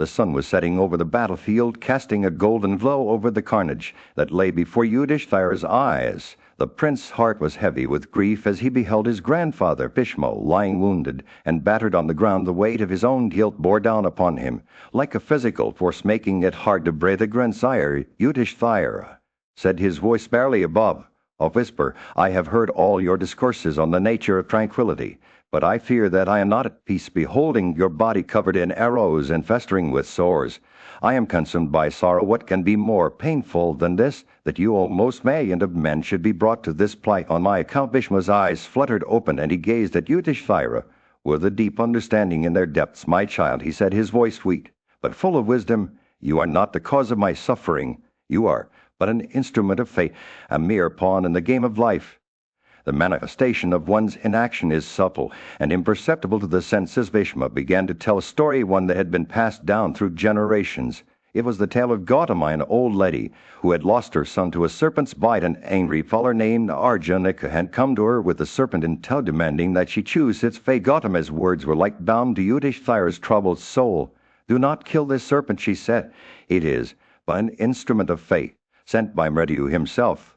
The sun was setting over the battlefield, casting a golden glow over the carnage that lay before Yudhishthira's eyes. The prince's heart was heavy with grief as he beheld his grandfather, Bhishma, lying wounded and battered on the ground. The weight of his own guilt bore down upon him, like a physical force, making it hard to breathe. The grandsire, Yudhishthira, said, his voice barely above a whisper, "I have heard all your discourses on the nature of tranquility, but I fear that I am not at peace beholding your body covered in arrows and festering with sores. I am consumed by sorrow. What can be more painful than this, that you, O most valiant of men, should be brought to this plight on my account?" Bhishma's eyes fluttered open, and he gazed at Yudhishthira with a deep understanding in their depths. "My child," he said, his voice sweet, but full of wisdom, "you are not the cause of my suffering. You are but an instrument of fate, a mere pawn in the game of life. The manifestation of one's inaction is subtle and imperceptible to the senses." Bhishma began to tell a story, one that had been passed down through generations. It was the tale of Gautama, an old lady who had lost her son to a serpent's bite. An angry fellow named Arjuna had come to her with the serpent in tow, demanding that she choose its fate. Gautama's words were like balm to Yudhishthira's troubled soul. "Do not kill this serpent," she said. "It is but an instrument of fate, sent by Mritu himself.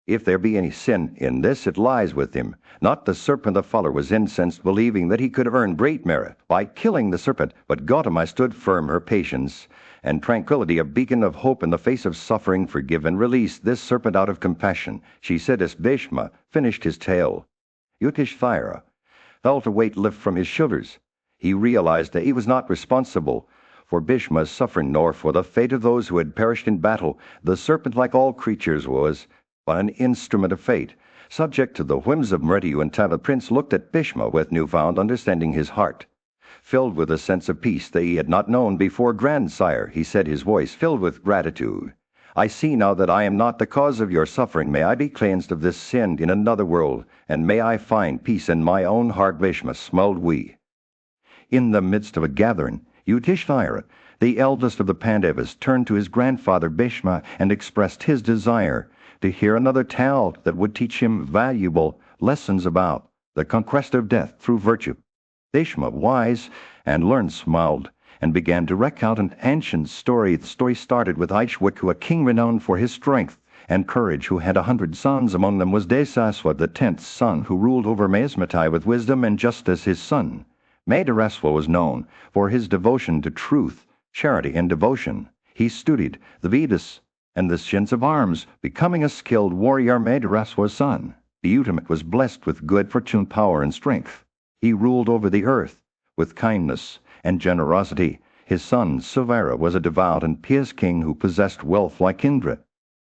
If there be any sin in this, it lies with him, not the serpent." The follower was incensed, believing that he could earn great merit by killing the serpent, but Gautama stood firm. Her patience and tranquility, a beacon of hope in the face of suffering. "Forgive and release this serpent out of compassion," she said as Bhishma finished his tale. Yudhishthira felt a weight lift from his shoulders. He realized that he was not responsible for Bhishma's suffering, nor for the fate of those who had perished in battle. The serpent, like all creatures, was but an instrument of fate, subject to the whims of Mritu. And the prince looked at Bhishma with newfound understanding, his heart filled with a sense of peace that he had not known before. "Grandsire," he said, his voice filled with gratitude, "I see now that I am not the cause of your suffering. May I be cleansed of this sin in another world, and may I find peace in my own heart." Bhishma smiled. In the midst of a gathering, Yudhishthira, the eldest of the Pandavas, turned to his grandfather Bhishma and expressed his desire to hear another tale that would teach him valuable lessons about the conquest of death through virtue. Bhishma, wise and learned, smiled and began to recount an ancient story. The story started with Ikshvaku, a king renowned for his strength and courage, who had 100 sons. Among them was Desaswa, the 10th son, who ruled over Maesmatai with wisdom and justice. His son Mahabharat was known for his devotion to truth, charity, and devotion. He studied the Vedas and the science of arms, becoming a skilled warrior. Mahabharat's son, the ultimate, was blessed with good fortune, power, and strength. He ruled over the earth with kindness and generosity. His son Suvira was a devout and pious king who possessed wealth like Indra,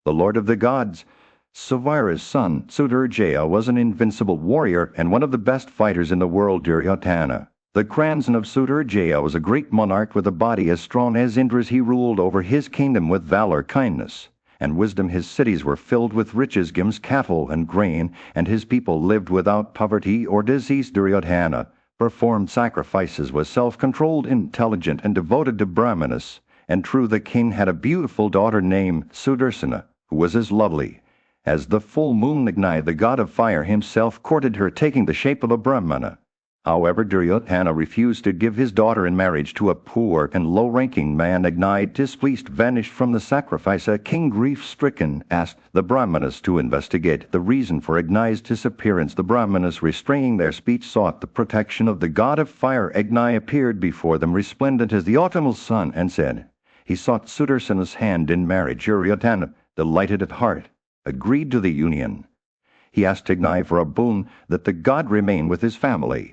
the lord of the gods. Suvira's son Sudarjaya was an invincible warrior and one of the best fighters in the world. Duryodhana, the grandson of Sudarjaya, was a great monarch with a body as strong as Indra's. He ruled over his kingdom with valor, kindness, and wisdom. His cities were filled with riches, games, cattle, and grain, and his people lived without poverty or disease. Duryodhana performed sacrifices, was self-controlled, intelligent, and devoted to Brahmanas. And true, the king had a beautiful daughter named Sudarsana, who was as lovely as the full moon. Agni, the god of fire himself, courted her, taking the shape of a Brahmana. However, Duryodhana refused to give his daughter in marriage to a poor and low-ranking man. Agni, displeased, vanished from the sacrifice. A king, grief-stricken, asked the Brahmanas to investigate the reason for Agni's disappearance. The Brahmanas, restraining their speech, sought the protection of the god of fire. Agni appeared before them, resplendent as the autumnal sun, and said he sought Sudarsana's hand in marriage. Duryodhana, delighted at heart, agreed to the union. He asked Agni for a boon, that the god remain with his family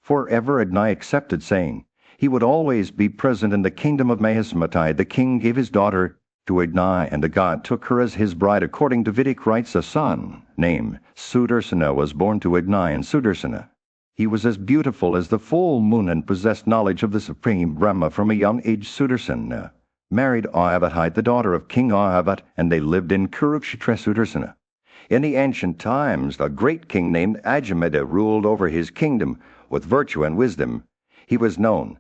forever. Agni accepted, saying he would always be present in the kingdom of Maesmatai. The king gave his daughter to Agni, and the god took her as his bride. According to Vedic rites, a son named Sudarsana was born to Agni. And Sudarsana, he was as beautiful as the full moon and possessed knowledge of the supreme Brahma. From a young age, Sudarsana married Ayavati, the daughter of King Ayavat, and they lived in Kurukshetra. Sudarsana, in the ancient times, a great king named Ajameda ruled over his kingdom with virtue and wisdom. He was known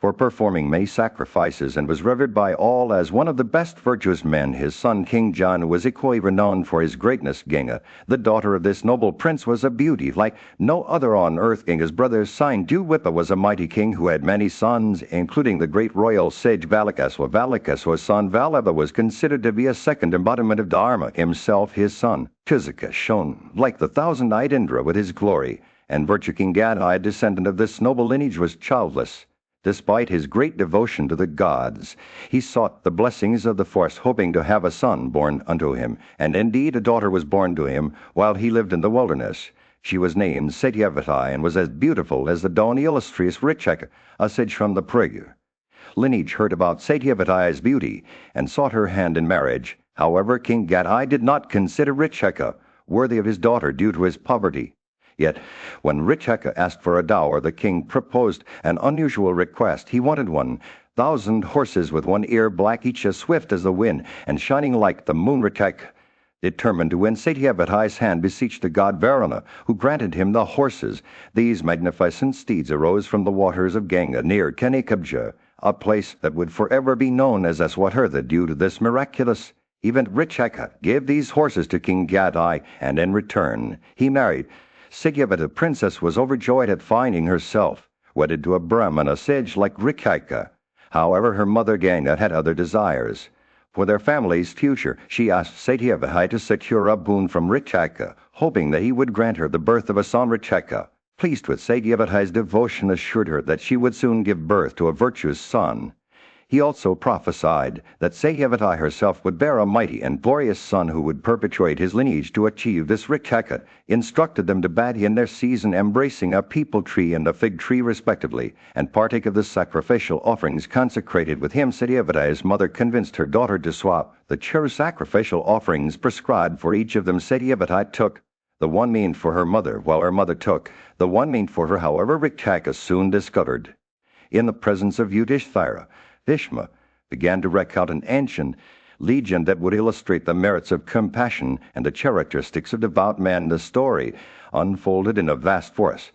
for performing many sacrifices, and was revered by all as one of the best virtuous men. His son King John was equally renowned for his greatness. Genga, the daughter of this noble prince, was a beauty like no other on earth. Genga's brother Duwippa was a mighty king who had many sons, including the great royal sage Valakaswa. Valakaswa's son Valaba was considered to be a second embodiment of Dharma. Himself, his son Chisaka, shone like the thousand-eyed Indra with his glory, and virtue. King Gadai, a descendant of this noble lineage, was childless. Despite his great devotion to the gods, he sought the blessings of the forest, hoping to have a son born unto him. And indeed a daughter was born to him while he lived in the wilderness. She was named Satyavati, and was as beautiful as the dawn. Illustrious Richeka, a sage from the Prig lineage, heard about Satyavati's beauty and sought her hand in marriage. However, King Gadai did not consider Richeka worthy of his daughter due to his poverty. Yet, when Richeka asked for a dower, the king proposed an unusual request. He wanted 1,000 horses with one ear black, each as swift as the wind, and shining like the moon. Richeka, determined to win Satyavati's hand, beseeched the god Varuna, who granted him the horses. These magnificent steeds arose from the waters of Ganga near Kenikabja, a place that would forever be known as Aswatartha due to this miraculous event. Richeka gave these horses to King Gadai, and in return he married Satyavati. The princess was overjoyed at finding herself wedded to a Brahmana sage like Richeka. However, her mother Ganga had other desires. For their family's future, she asked Satyavati to secure a boon from Richeka, hoping that he would grant her the birth of a son. Richeka, pleased with Satyavati's devotion, assured her that she would soon give birth to a virtuous son. He also prophesied that Satyavati herself would bear a mighty and glorious son who would perpetuate his lineage. To achieve this, Richeka instructed them to bathe in their season, embracing a peepal tree and a fig tree respectively, and partake of the sacrificial offerings consecrated with him. Satyavati's mother convinced her daughter to swap the cherished sacrificial offerings prescribed for each of them. Satyavati took the one meant for her mother, while her mother took the one meant for her. However, Richeka soon discovered, in the presence of Yudhishthira, Bhishma began to recount an ancient legend that would illustrate the merits of compassion and the characteristics of devout man. The story unfolded in a vast forest,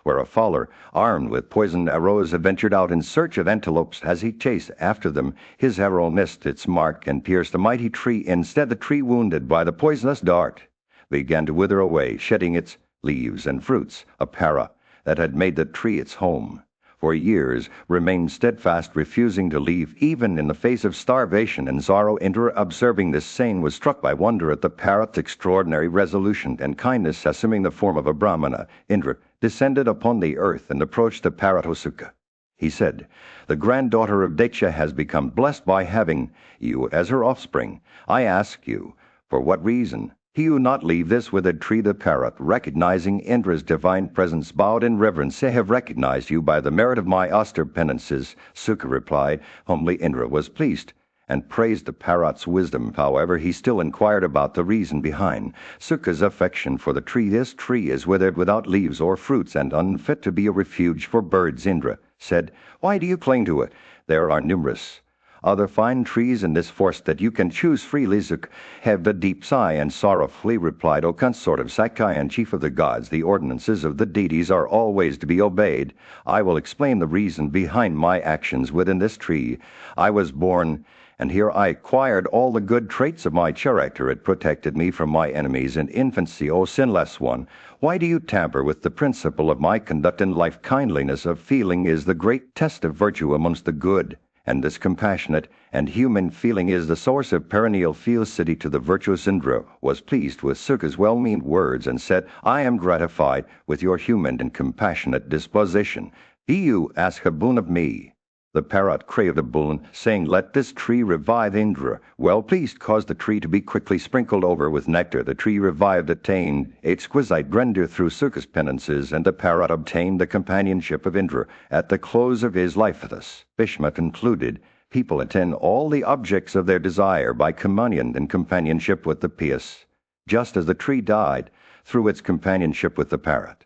where a fowler, armed with poisoned arrows, had ventured out in search of antelopes. As he chased after them, his arrow missed its mark and pierced a mighty tree. Instead, the tree, wounded by the poisonous dart, began to wither away, shedding its leaves and fruits. A para that had made the tree its home for years remained steadfast, refusing to leave even in the face of starvation and sorrow. Indra, observing this scene, was struck by wonder at the parrot's extraordinary resolution and kindness. Assuming the form of a Brahmana, Indra descended upon the earth and approached the parrot. Osuka, he said, the granddaughter of Daksha has become blessed by having you as her offspring. I ask you, for what reason do you not leave this withered tree? The parrot, recognizing Indra's divine presence, bowed in reverence. I have recognized you by the merit of my austere penances, Sukha replied. Humbly, Indra was pleased and praised the parrot's wisdom. However, he still inquired about the reason behind Sukha's affection for the tree. This tree is withered, without leaves or fruits, and unfit to be a refuge for birds. Indra said, why do you cling to it? There are numerous other fine trees in this forest that you can choose freely. Sukha heaved a deep sigh and sorrowfully replied, O consort of Sakai and chief of the gods, the ordinances of the deities are always to be obeyed. I will explain the reason behind my actions within this tree. I was born, and here I acquired all the good traits of my character. It protected me from my enemies in infancy. O sinless one, why do you tamper with the principle of my conduct in life? Kindliness of feeling is the great test of virtue amongst the good, and this compassionate and human feeling is the source of perennial felicity to the virtuous. Indra was pleased with Sukha's well-meant words and said, I am gratified with your human and compassionate disposition. Do you ask a boon of me? The parrot craved a boon, saying, let this tree revive. Indra, well pleased, caused the tree to be quickly sprinkled over with nectar. The tree revived, attained exquisite grandeur through Sukha's penances, and the parrot obtained the companionship of Indra at the close of his life. Thus, Bhishma concluded, people attain all the objects of their desire by communion and companionship with the pious, just as the tree died through its companionship with the parrot.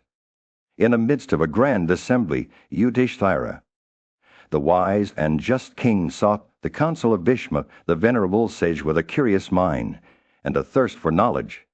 In the midst of a grand assembly, Yudhishthira, the wise and just king, sought the counsel of Bhishma, the venerable sage with a curious mind and a thirst for knowledge.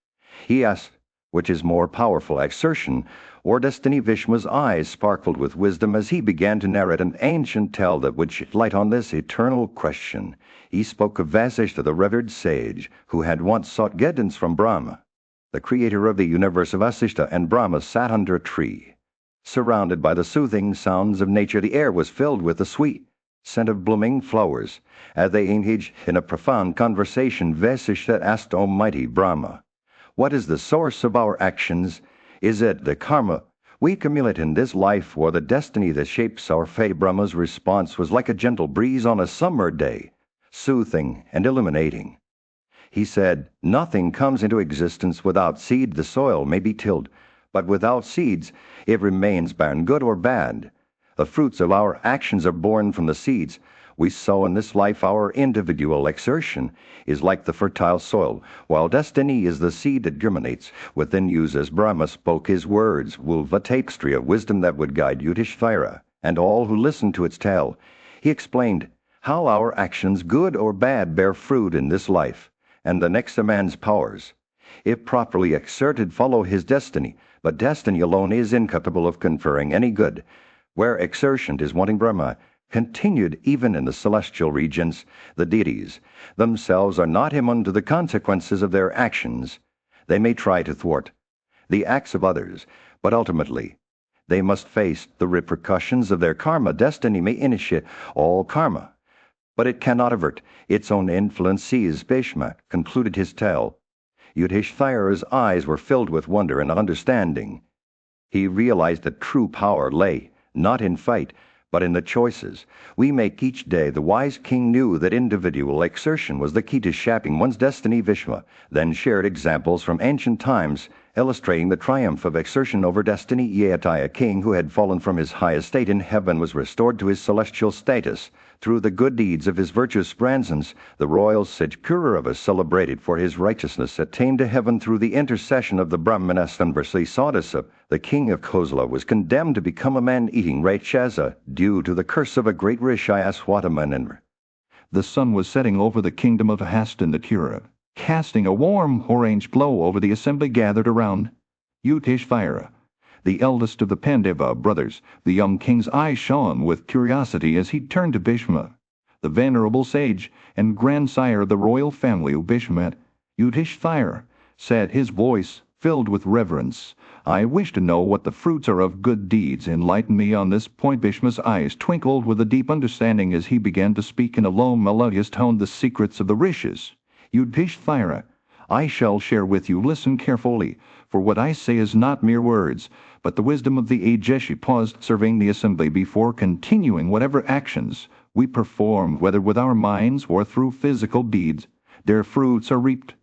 He asked Which is more powerful, exertion or destiny? Vishma's eyes sparkled with wisdom as he began to narrate an ancient tale that would shed light on this eternal question. He spoke of Vasishtha, the revered sage, who had once sought guidance from Brahma, the creator of the universe. Vasishtha and Brahma sat under a tree. Surrounded by the soothing sounds of nature, the air was filled with the sweet scent of blooming flowers. As they engaged in a profound conversation, Vasishtha asked Almighty Brahma, "What is the source of our actions? Is it the karma we accumulate in this life, or the destiny that shapes our fate?" Brahma's response was like a gentle breeze on a summer day, soothing and illuminating. He said, "Nothing comes into existence without seed. The soil may be tilled, but without seeds it remains barren, good or bad. The fruits of our actions are born from the seeds we sow in this life. Our individual exertion is like the fertile soil, while destiny is the seed that germinates within you." As Brahma spoke his words wove a tapestry of wisdom that would guide Yudhishthira and all who listened to its tale. He explained how our actions, good or bad, bear fruit in this life, and the next a man's powers, if properly exerted, follow his destiny. But destiny alone is incapable of conferring any good. Where exertion is wanting, Brahma continued, even in the celestial regions, the deities themselves are not immune to the consequences of their actions. They may try to thwart the acts of others, but ultimately they must face the repercussions of their karma. Destiny may initiate all karma, but it cannot avert its own influence. Sees Bhishma concluded his tale. Yudhishthira's eyes were filled with wonder and understanding. He realized that true power lay not in fight, but in the choices we make each day. The wise king knew that individual exertion was the key to shaping one's destiny. Vishma then shared examples from ancient times, illustrating the triumph of exertion over destiny. Yeti, a king who had fallen from his high estate in heaven, was restored to his celestial status through the good deeds of his virtuous grandsons. The royal sage Purava, celebrated for his righteousness, attained to heaven through the intercession of the Brahmanas. Conversely, Sadasa, the king of Kosala, was condemned to become a man-eating Rakshasa due to the curse of a great rishi, Aswatthama. The sun was setting over the kingdom of Hastinapura, casting a warm orange glow over the assembly gathered around Yudhishthira, the eldest of the Pandava brothers. The young king's eyes shone with curiosity as he turned to Bhishma, the venerable sage and grandsire of the royal family of Bhishma. Yudhishthira said, his voice filled with reverence, "I wish to know what the fruits are of good deeds. Enlighten me on this point." Bhishma's eyes twinkled with a deep understanding as he began to speak in a low, melodious tone the secrets of the rishis. "Yudhishthira, I shall share with you. Listen carefully, for what I say is not mere words, but the wisdom of the age." She paused, surveying the assembly before continuing. "Whatever actions we perform, whether with our minds or through physical deeds, their fruits are reaped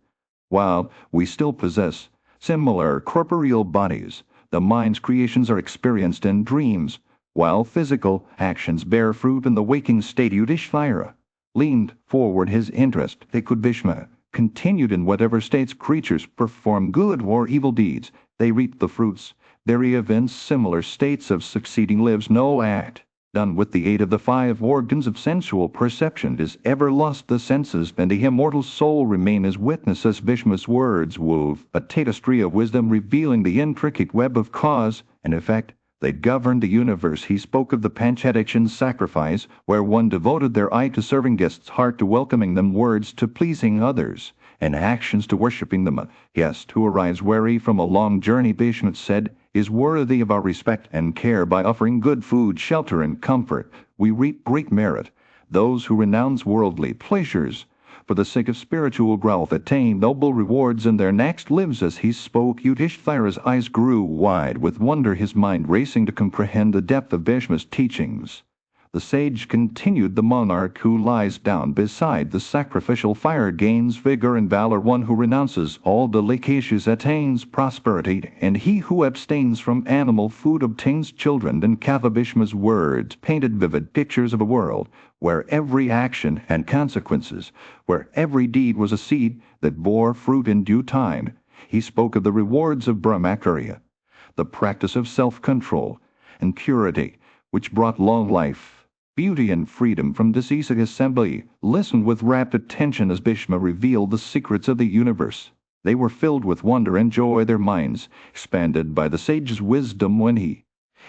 while we still possess similar corporeal bodies. The mind's creations are experienced in dreams, while physical actions bear fruit in the waking state." Yudhishthira leaned forward, his interest. They could Bhishma continued, "In whatever states creatures perform good or evil deeds, they reap the fruits. There in similar states of succeeding lives. No act done with the aid of the 5 organs of sensual perception is ever lost. The senses and the immortal soul remain as witnesses." Bhishma's words wove a tapestry of wisdom, revealing the intricate web of cause and effect that governed the universe. He spoke of the Panchadakshin sacrifice, where one devoted their eye to serving guests, heart to welcoming them, words to pleasing others, and actions to worshipping them. A guest who arrives weary from a long journey, Bhishma said, is worthy of our respect and care. By offering good food, shelter, and comfort, we reap great merit. Those who renounce worldly pleasures for the sake of spiritual growth attain noble rewards in their next lives. As he spoke, Yudhishthira's eyes grew wide with wonder, his mind racing to comprehend the depth of Bhishma's teachings. The sage continued, "The monarch who lies down beside the sacrificial fire gains vigor and valor. One who renounces all delicacies attains prosperity, and he who abstains from animal food obtains children." And Katha Bhishma's words painted vivid pictures of a world where every action had consequences, where every deed was a seed that bore fruit in due time. He spoke of the rewards of brahmacharya, the practice of self-control and purity, which brought long life, beauty, and freedom from disease. The assembly listened with rapt attention as Bhishma revealed the secrets of the universe. They were filled with wonder and joy, their minds expanded by the sage's wisdom when he.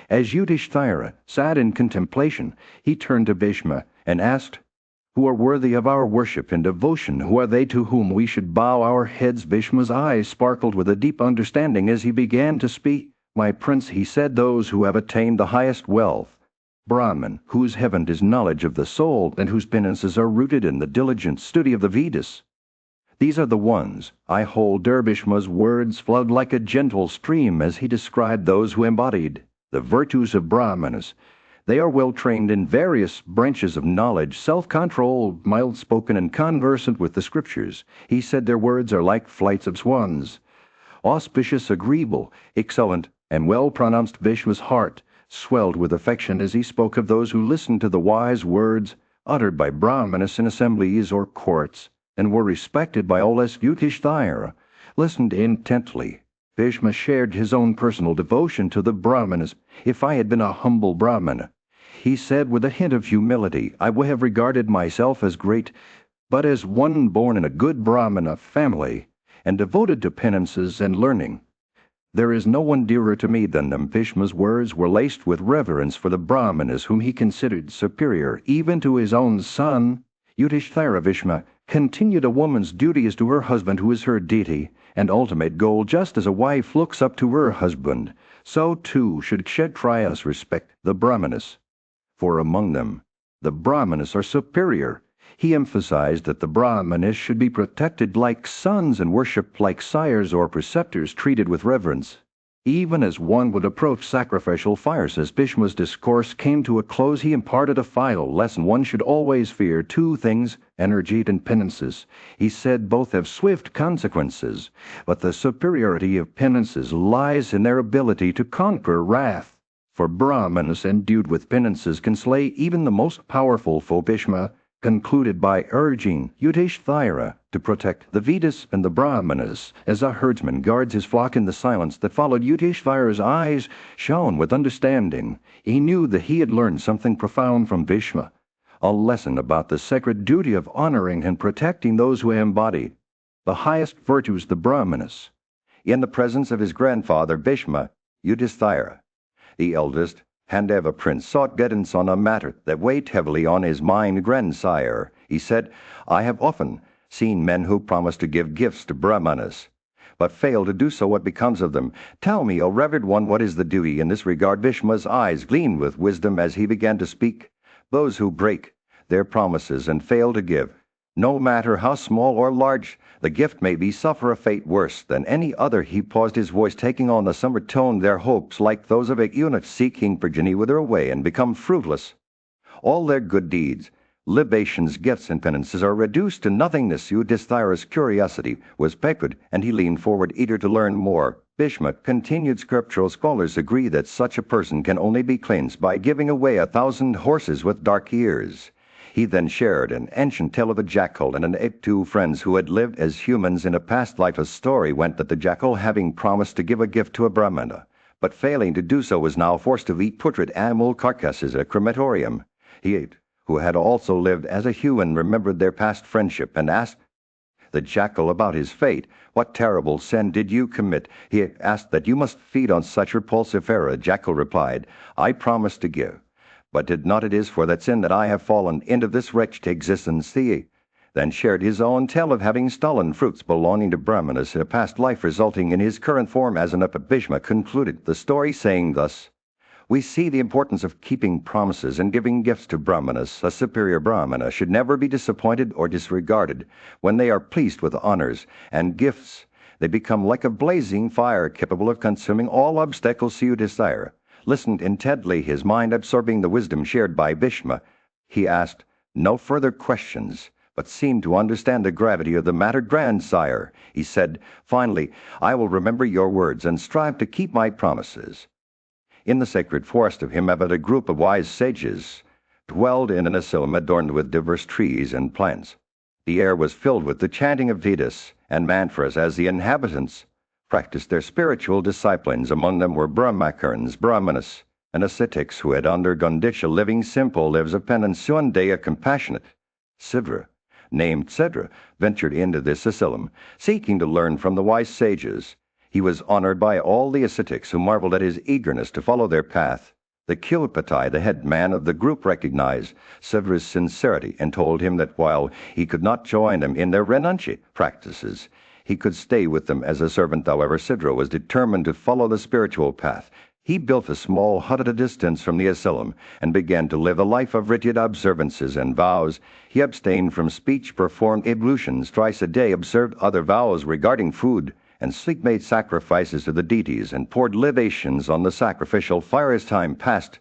As Yudhishthira sat in contemplation, he turned to Bhishma and asked, "Who are worthy of our worship and devotion? Who are they to whom we should bow our heads?" Bhishma's eyes sparkled with a deep understanding as he began to speak. "My prince," he said, "those who have attained the highest wealth. Brahman, whose heaven is knowledge of the soul, and whose penances are rooted in the diligent study of the Vedas. These are the ones I hold." Bhishma's words flowed like a gentle stream as he described those who embodied the virtues of Brahmanas. They are well trained in various branches of knowledge, self-controlled, mild-spoken, and conversant with the scriptures. He said their words are like flights of swans, auspicious, agreeable, excellent, and well-pronounced. Bhishma's heart swelled with affection as he spoke of those who listened to the wise words uttered by Brahmanas in assemblies or courts, and were respected by all. As Yudhishthira listened intently, Bhishma shared his own personal devotion to the Brahmanas. "If I had been a humble Brahmana," he said with a hint of humility, "I would have regarded myself as great, but as one born in a good Brahmana family and devoted to penances and learning. There is no one dearer to me than them." Bhishma's words were laced with reverence for the Brahmanas whom he considered superior even to his own son. Yudhishthira, Bhishma continued, "A woman's duty is to her husband, who is her deity and ultimate goal. Just as a wife looks up to her husband, so too should Kshatriyas respect the Brahmanas, for among them the Brahmanas are superior." He emphasized that the Brahmanas should be protected like sons and worshipped like sires or preceptors, treated with reverence, even as one would approach sacrificial fires. As Bhishma's discourse came to a close, he imparted a final lesson. One should always fear two things, energy and penances. He said both have swift consequences, but the superiority of penances lies in their ability to conquer wrath. For Brahmanas endued with penances can slay even the most powerful foe. Bhishma concluded by urging Yudhishthira to protect the Vedas and the Brahmanas as a herdsman guards his flock. In the silence that followed, Yudhishthira's eyes shone with understanding. He knew that he had learned something profound from Bhishma, a lesson about the sacred duty of honoring and protecting those who embody the highest virtues, the Brahmanas. In the presence of his grandfather Bhishma, Yudhishthira, the eldest Pandava prince, sought guidance on a matter that weighed heavily on his mind. "Grandsire," he said, "I have often seen men who promise to give gifts to Brahmanas, but fail to do so. What becomes of them? Tell me, O revered one, what is the duty in this regard?" Bhishma's eyes gleamed with wisdom as he began to speak. "Those who break their promises and fail to give, no matter how small or large the gift may be, suffer a fate worse than any other." He paused, his voice taking on the somber tone. "Their hopes, like those of a eunuch seeking progeny, wither away and become fruitless. All their good deeds, libations, gifts, and penances are reduced to nothingness." Yudhishthira's curiosity was piqued, and he leaned forward, eager to learn more. Bhishma continued, "Scriptural scholars agree that such a person can only be cleansed by giving away 1,000 horses with dark ears." He then shared an ancient tale of a jackal and an ape, two friends who had lived as humans in a past life. A story went that the jackal, having promised to give a gift to a Brahmana, but failing to do so, was now forced to eat putrid animal carcasses at a crematorium. The ape, who had also lived as a human, remembered their past friendship and asked the jackal about his fate. "What terrible sin did you commit?" he asked, "that you must feed on such repulsive fare?" The jackal replied, "I promised to give, but did not. It is for that sin that I have fallen into this wretched existence." He then shared his own tale of having stolen fruits belonging to Brahmanas in a past life, resulting in his current form as an ape. Bhishma concluded the story saying thus, "We see the importance of keeping promises and giving gifts to Brahmanas. A superior Brahmana should never be disappointed or disregarded. When they are pleased with honors and gifts, they become like a blazing fire capable of consuming all obstacles." Yudhishthira listened intently, his mind absorbing the wisdom shared by Bhishma. He asked no further questions, but seemed to understand the gravity of the matter. "Grandsire," he said, "finally, I will remember your words and strive to keep my promises." In the sacred forest of Himavat, a group of wise sages dwelled in an asylum adorned with diverse trees and plants. The air was filled with the chanting of Vedas and mantras as the inhabitants practiced their spiritual disciplines. Among them were Brahmacarans, Brahmanas, and ascetics who had undergone Diksha, living simple lives of penance. One day a compassionate Sivra named Cedra, ventured into this asylum, seeking to learn from the wise sages. He was honored by all the ascetics, who marveled at his eagerness to follow their path. The Kilpatai, the head man of the group, recognized Sedra's sincerity and told him that while he could not join them in their renunci practices, he could stay with them as a servant. However, Sidra was determined to follow the spiritual path. He built a small hut at a distance from the asylum and began to live a life of rigid observances and vows. He abstained from speech, performed ablutions thrice a day, observed other vows regarding food, and sleep made sacrifices to the deities and poured libations on the sacrificial fire. As time passed,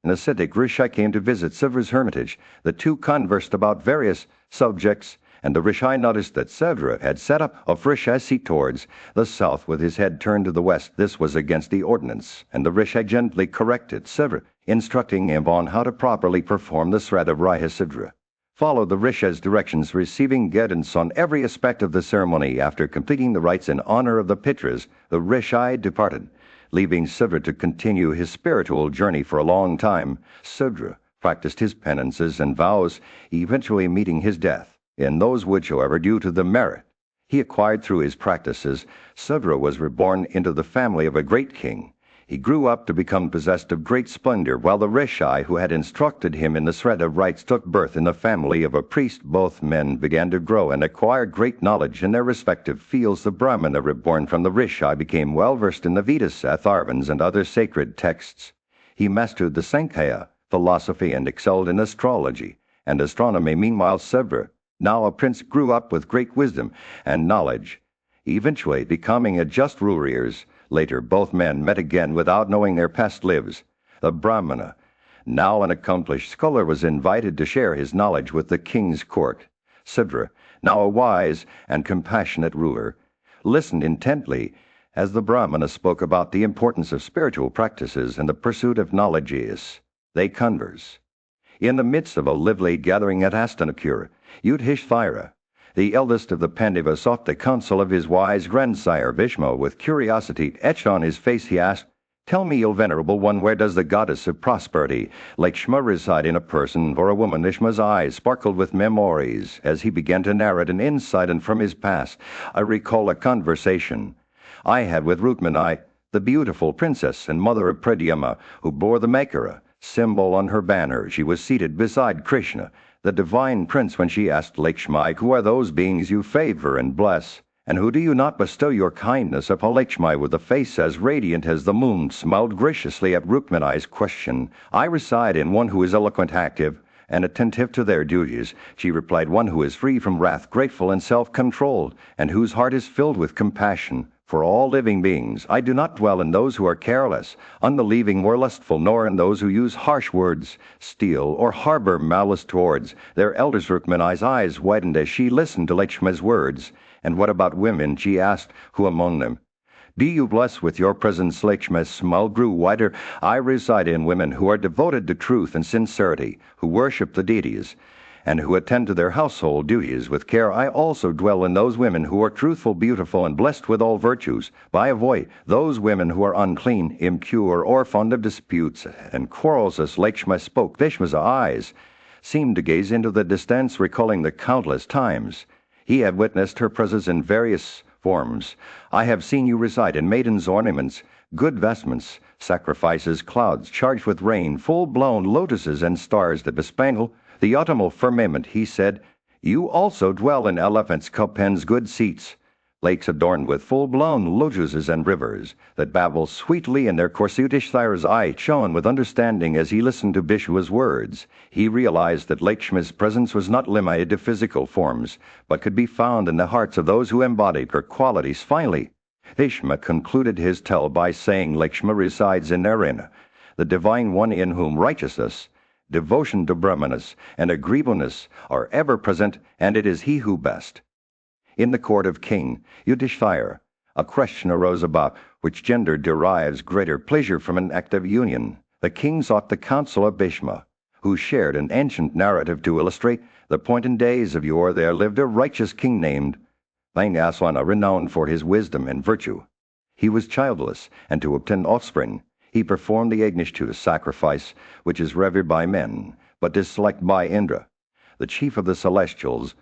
an ascetic Rishi came to visit Sidra's hermitage. The two conversed about various subjects, and the Rishi noticed that Sidra had set up a Rishi seat towards the south with his head turned to the west. This was against the ordinance, and the Rishi gently corrected Sidra, instructing him on how to properly perform the Sraddha of Sidra. Followed the Rishi's directions, receiving guidance on every aspect of the ceremony. After completing the rites in honor of the Pitras, the Rishi departed, leaving Sidra to continue his spiritual journey for a long time. Sidra practiced his penances and vows, eventually meeting his death. In those which, however, due to the merit he acquired through his practices, Sidra was reborn into the family of a great king. He grew up to become possessed of great splendor, while the Rishi who had instructed him in the Sraddha rites took birth in the family of a priest. Both men began to grow and acquire great knowledge in their respective fields. The Brahmana reborn from the Rishi became well versed in the Vedas, Atharvans, and other sacred texts. He mastered the Sankhya, philosophy, and excelled in astrology and astronomy. Meanwhile, Sidra, now a prince, grew up with great wisdom and knowledge, eventually becoming a just ruler. Later, both men met again without knowing their past lives. The Brahmana, now an accomplished scholar, was invited to share his knowledge with the king's court. Sidra, now a wise and compassionate ruler, listened intently as the Brahmana spoke about the importance of spiritual practices and the pursuit of knowledge. They converse. In the midst of a lively gathering at Hastinapura, Yudhishthira, the eldest of the Pandavas, sought the counsel of his wise grandsire Bhishma. With curiosity etched on his face, he asked, "Tell me, O venerable one, where does the goddess of prosperity, Lakshma, reside, in a person or a woman?" Bhishma's eyes sparkled with memories as he began to narrate an insight, and from his past, I recall a conversation I had with Rukmini, the beautiful princess and mother of Pradyumna, who bore the Makara symbol on her banner. She was seated beside Krishna, the divine prince, when she asked Lakshmi, "Who are those beings you favor and bless, and who do you not bestow your kindness upon?" Lakshmi, with a face as radiant as the moon, smiled graciously at Rukmini's question. "I reside in one who is eloquent, active, and attentive to their duties," she replied. "One who is free from wrath, grateful and self-controlled, and whose heart is filled with compassion for all living beings. I do not dwell in those who are careless, unbelieving, or lustful, nor in those who use harsh words, steal, or harbor malice towards their elders." Rukmini's eyes widened as she listened to Lakshmi's words. "And what about women?" she asked. "Who among them do you bless with your presence?" Lakshmi's smile grew wider. "I reside in women who are devoted to truth and sincerity, who worship the deities, and who attend to their household duties with care. I also dwell in those women who are truthful, beautiful, and blessed with all virtues. But I avoid those women who are unclean, impure, or fond of disputes and quarrels." As Lakshmi spoke, Bhishma's eyes seemed to gaze into the distance, recalling the countless times he had witnessed her presence in various forms. "I have seen you reside in maidens' ornaments, good vestments, sacrifices, clouds charged with rain, full-blown lotuses, and stars that bespangle the autumnal firmament," he said. "You also dwell in elephants' cup-pens, good seats, lakes adorned with full-blown lotuses, and rivers that babble sweetly in their course." Yudhishthira's eye shone with understanding as he listened to Bhishma's words. He realized that Lakshmi's presence was not limited to physical forms, but could be found in the hearts of those who embodied her qualities. Finally, Bhishma concluded his tale by saying, "Lakshmi resides in Narayana, the divine one, in whom righteousness, devotion to Brahmanas, and agreeableness are ever present, and it is he who best." In the court of King Yudhishthira, a question arose about which gender derives greater pleasure from an active union. The king sought the counsel of Bhishma, who shared an ancient narrative to illustrate the point. In days of yore there lived a righteous king named Anusasana, renowned for his wisdom and virtue. He was childless, and to obtain offspring, he performed the Agnishtha sacrifice, which is revered by men, but disliked by Indra, the chief of the celestials.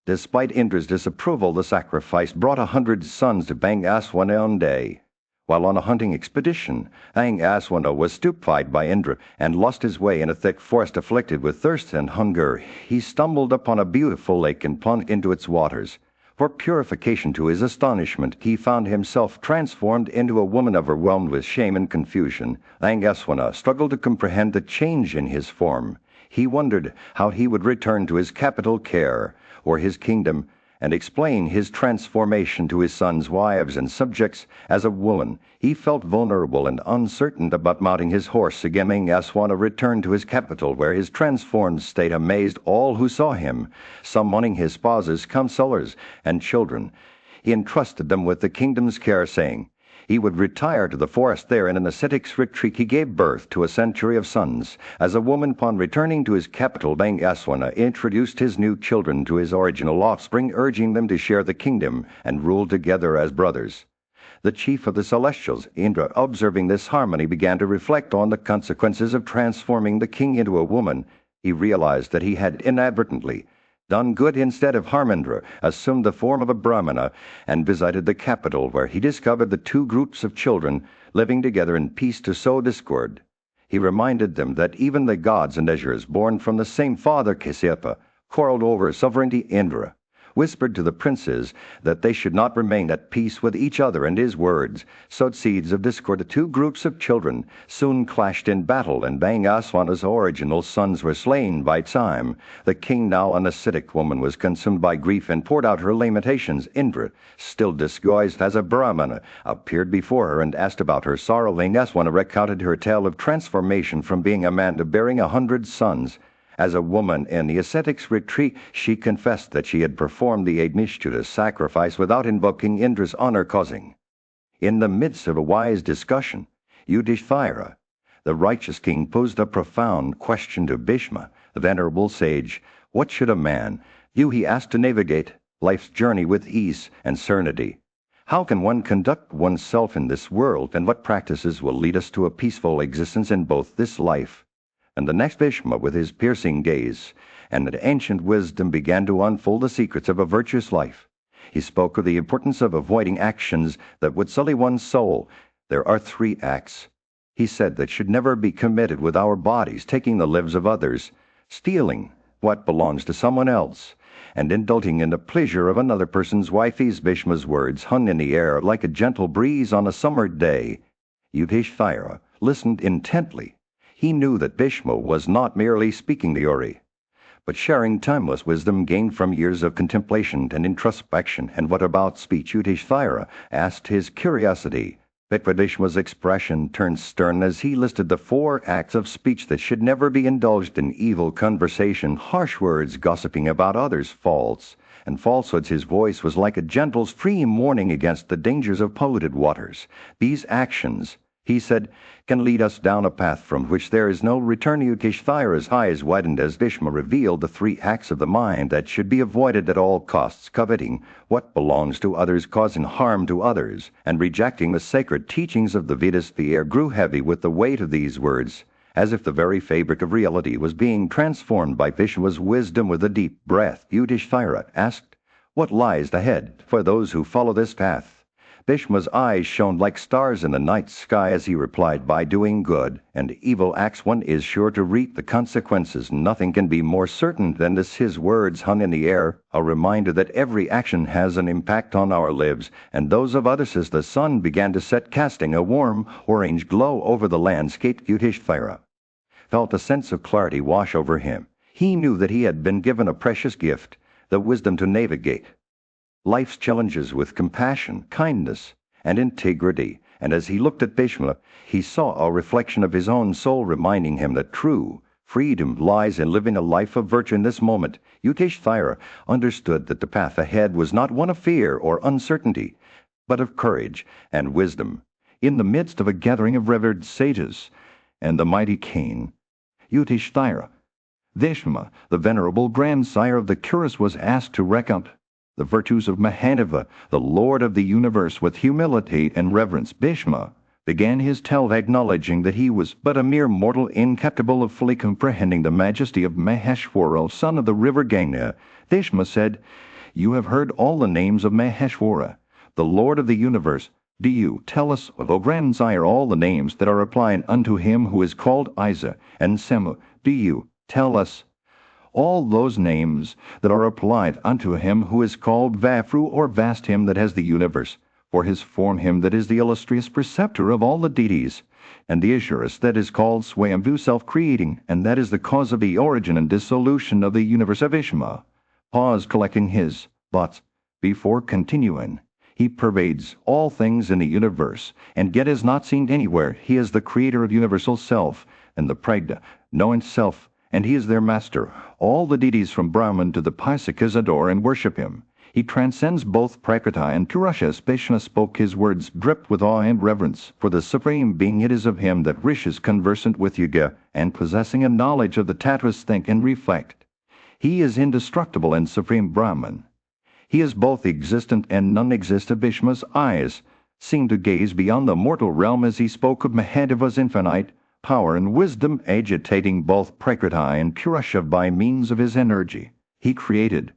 Despite Indra's disapproval, the sacrifice brought 100 sons to Bang Aswana one day. While on a hunting expedition, Bang Aswana was stupefied by Indra and lost his way in a thick forest afflicted with thirst and hunger. He stumbled upon a beautiful lake and plunged into its waters. For purification, to his astonishment, he found himself transformed into a woman overwhelmed with shame and confusion. Bang Aswana struggled to comprehend the change in his form. He wondered how he would return to his capital Care, or his kingdom, and explain his transformation to his sons, wives, and subjects. As a woman, he felt vulnerable and uncertain about mounting his horse again. Bang Aswana returned to his capital, where his transformed state amazed all who saw him, summoning his spouses, counselors, and children. He entrusted them with the kingdom's care, saying he would retire to the forest. There in an ascetic's retreat he gave birth to a century of sons. As a woman, upon returning to his capital, Bang Aswana introduced his new children to his original offspring, urging them to share the kingdom and rule together as brothers. The chief of the celestials, Indra, observing this harmony, began to reflect on the consequences of transforming the king into a woman. He realized that he had inadvertently done good instead of harm. Indra assumed the form of a Brahmana and visited the capital, where he discovered the two groups of children living together in peace to sow discord. He reminded them that even the gods and Azures, born from the same father, Kasyapa, quarreled over sovereignty. Indra whispered to the princes that they should not remain at peace with each other, and his words sowed seeds of discord. The two groups of children soon clashed in battle, and Bang Aswana's original sons were slain by time. The king, now an ascetic woman, was consumed by grief and poured out her lamentations. Indra, still disguised as a Brahmana, appeared before her and asked about her sorrow. Bang Aswana recounted her tale of transformation from being a man to bearing 100 sons. As a woman in the ascetic's retreat, she confessed that she had performed the Adnishtuta sacrifice without invoking Indra's honor-causing. In the midst of a wise discussion, Yudhishthira, the righteous king, posed a profound question to Bhishma, the venerable sage. What should a man do, he asked, to navigate life's journey with ease and serenity? How can one conduct oneself in this world, and what practices will lead us to a peaceful existence in both this life and the next? Bhishma, with his piercing gaze and ancient wisdom, began to unfold the secrets of a virtuous life. He spoke of the importance of avoiding actions that would sully one's soul. There are 3 acts, he said, that should never be committed with our bodies: taking the lives of others, stealing what belongs to someone else, and indulging in the pleasure of another person's wife. Bhishma's words hung in the air like a gentle breeze on a summer day. Yudhishthira listened intently. He knew that Bhishma was not merely speaking the Ori, but sharing timeless wisdom gained from years of contemplation and introspection. And what about speech? Yudhishthira asked, his curiosity. But Bhishma's expression turned stern as he listed the 4 acts of speech that should never be indulged in: evil conversation, harsh words, gossiping about others' faults and falsehoods. His voice was like a gentle stream warning against the dangers of polluted waters. These actions, he said, can lead us down a path from which there is no return. Yudhishthira's eyes widened as Bhishma revealed the 3 acts of the mind that should be avoided at all costs: coveting what belongs to others, causing harm to others, and rejecting the sacred teachings of the Vedas. The air grew heavy with the weight of these words, as if the very fabric of reality was being transformed by Bhishma's wisdom. With a deep breath, Yudhishthira asked, what lies ahead for those who follow this path? Bhishma's eyes shone like stars in the night sky as he replied, by doing good and evil acts one is sure to reap the consequences. Nothing can be more certain than this. His words hung in the air, a reminder that every action has an impact on our lives and those of others. As the sun began to set, casting a warm orange glow over the landscape, Yudhishthira felt a sense of clarity wash over him. He knew that he had been given a precious gift, the wisdom to navigate life's challenges with compassion, kindness, and integrity. And as he looked at Bhishma, he saw a reflection of his own soul, reminding him that true freedom lies in living a life of virtue. In this moment, Yudhishthira understood that the path ahead was not one of fear or uncertainty, but of courage and wisdom. In the midst of a gathering of revered sages and the mighty king, Yudhishthira, Bhishma, the venerable grandsire of the Kurus, was asked to recount the virtues of Mahadeva, the Lord of the universe. With humility and reverence, Bhishma began his tale, acknowledging that he was but a mere mortal, incapable of fully comprehending the majesty of Maheshwara, son of the river Ganga. Bhishma said, You have heard all the names of Maheshwara, the Lord of the universe. Do you tell us, O grandsire, all the names that are applied unto him who is called Isa and Semu? Do you tell us all those names that are applied unto him who is called Vafru, or vast him that has the universe? For his form him that is the illustrious preceptor of all the deities, and the Ishurus that is called Swayambhu, self-creating, and that is the cause of the origin and dissolution of the universe of Ishma. Pause collecting his thoughts before continuing. He pervades all things in the universe, and yet is not seen anywhere. He is the creator of universal self, and the Pragna, knowing self, and he is their master. All the deities from Brahman to the Paisikas adore and worship him. He transcends both Prakriti and Purusha. Vishnu spoke his words dripped with awe and reverence. For the Supreme Being, it is of him that rishis conversant with Yuga, and possessing a knowledge of the Tattvas think and reflect. He is indestructible and Supreme Brahman. He is both existent and non-existent. Bhishma's eyes seemed to gaze beyond the mortal realm as he spoke of Mahadeva's infinite power and wisdom, agitating both Prakriti and Purusha by means of his energy. He created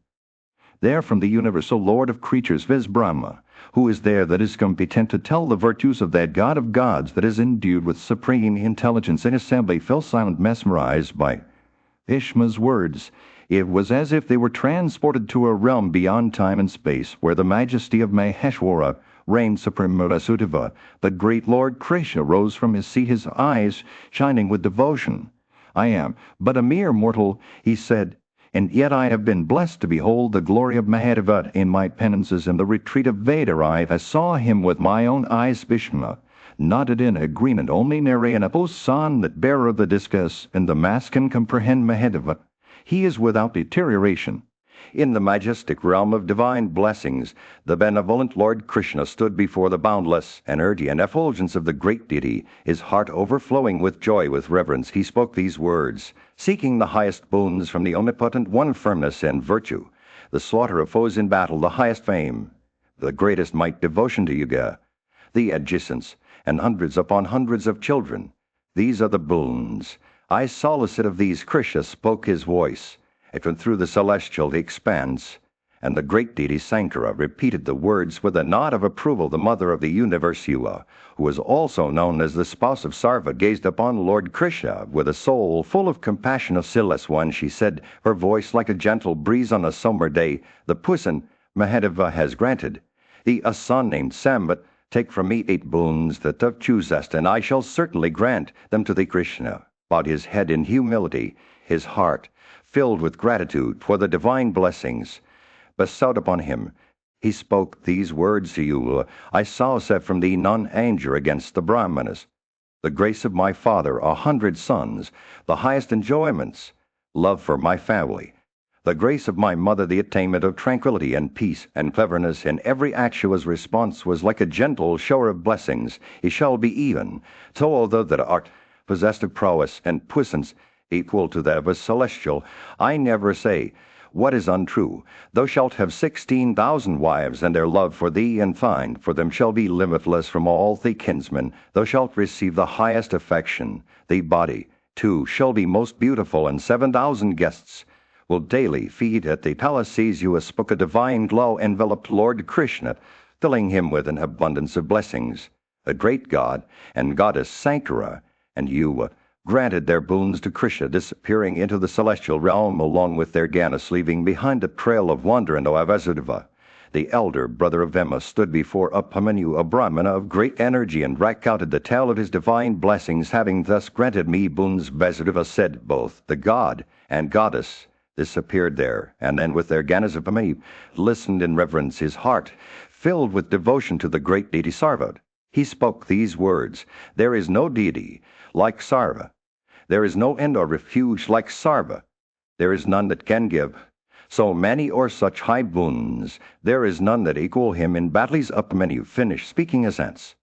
there from the universal Lord of creatures, viz. Brahma, who is there that is competent to tell the virtues of that God of gods that is endued with supreme intelligence. In assembly fell silent, mesmerized by Bhishma's words. It was as if they were transported to a realm beyond time and space, where the majesty of Maheshwara reigned supreme. Vasudeva, the great Lord Krishna, rose from his seat, his eyes shining with devotion. I am but a mere mortal, he said, and yet I have been blessed to behold the glory of Mahadeva in my penances in the retreat of Vedarai. I saw him with my own eyes. Bhishma nodded in agreement. Only Narayana, son, that bearer of the discus and the mask, can comprehend Mahadeva. He is without deterioration. In the majestic realm of divine blessings, the benevolent Lord Krishna stood before the boundless energy and effulgence of the great deity, his heart overflowing with joy. With reverence he spoke these words, seeking the highest boons from the omnipotent one, firmness and virtue, the slaughter of foes in battle, the highest fame, the greatest might, devotion to Yuga, the adjacents, and hundreds upon hundreds of children. These are the boons. I solicit of these. Krishna spoke his voice, and through the celestial expanse, and the great deity Sankara repeated the words with a nod of approval. The mother of the universe, Yua, who was also known as the spouse of Sarva, gazed upon Lord Krishna with a soul full of compassion. Of Silas one, she said, her voice like a gentle breeze on a summer day, the Pusan Mahadeva has granted thee a son named Sambat. Take from me 8 boons that thou choosest, and I shall certainly grant them to thee. Krishna bowed his head in humility, his heart filled with gratitude for the divine blessings bestowed upon him. He spoke these words to you. I solicit from thee none anger against the Brahmanas, the grace of my father, 100 sons, the highest enjoyments, love for my family, the grace of my mother, the attainment of tranquility and peace and cleverness in every actuous response was like a gentle shower of blessings. It shall be even so, although that art possessed of prowess and puissance equal to that of a celestial. I never say what is untrue. Thou shalt have 16,000 wives, and their love for thee and thine for them shall be limitless from all thy kinsmen. Thou shalt receive the highest affection. Thy body, too, shall be most beautiful, and 7,000 guests will daily feed at the palaces. You spoke a divine glow enveloped Lord Krishna, filling him with an abundance of blessings. A great god and goddess Sankara and you granted their boons to Krishna, disappearing into the celestial realm along with their Ganas, leaving behind a trail of wonder. And Vasudeva, the elder brother of Vema, stood before Upamanyu, a Brahmana of great energy, and recounted the tale of his divine blessings. Having thus granted me boons, Vasudeva said, both the god and goddess disappeared there, and then with their Ganas of Upamanyu listened in reverence, his heart filled with devotion to the great deity Sarva. He spoke these words, there is no deity like Sarva. There is no end or refuge like Sarva. There is none that can give so many or such high boons. There is none that equal him in battles. Upamanyu finished speaking his sense.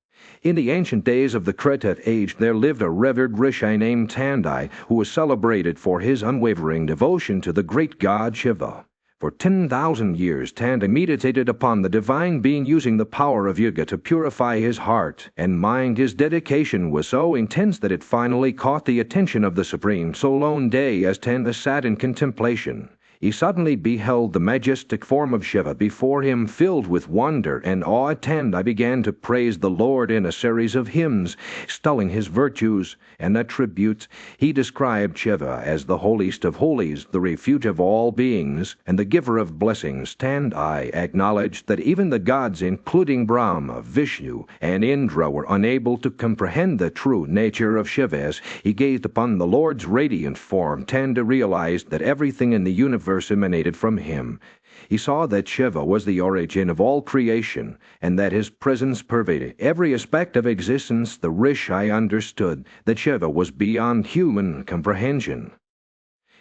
In the ancient days of the Kreta age, there lived a revered rishi named Tandai, who was celebrated for his unwavering devotion to the great god Shiva. For 10,000 years, Tandai meditated upon the divine being, using the power of Yuga to purify his heart and mind. His dedication was so intense that it finally caught the attention of the Supreme. So lone day as Tandai sat in contemplation. he suddenly beheld the majestic form of Shiva before him. Filled with wonder and awe, Tandai began to praise the Lord in a series of hymns, extolling his virtues and attributes. He described Shiva as the holiest of holies, the refuge of all beings, and the giver of blessings. Tandai acknowledged that even the gods, including Brahma, Vishnu, and Indra, were unable to comprehend the true nature of Shiva. As he gazed upon the Lord's radiant form, Tandai realized that everything in the universe emanated from him. He saw that Shiva was the origin of all creation, and that his presence pervaded every aspect of existence. The Rishi understood that Shiva was beyond human comprehension.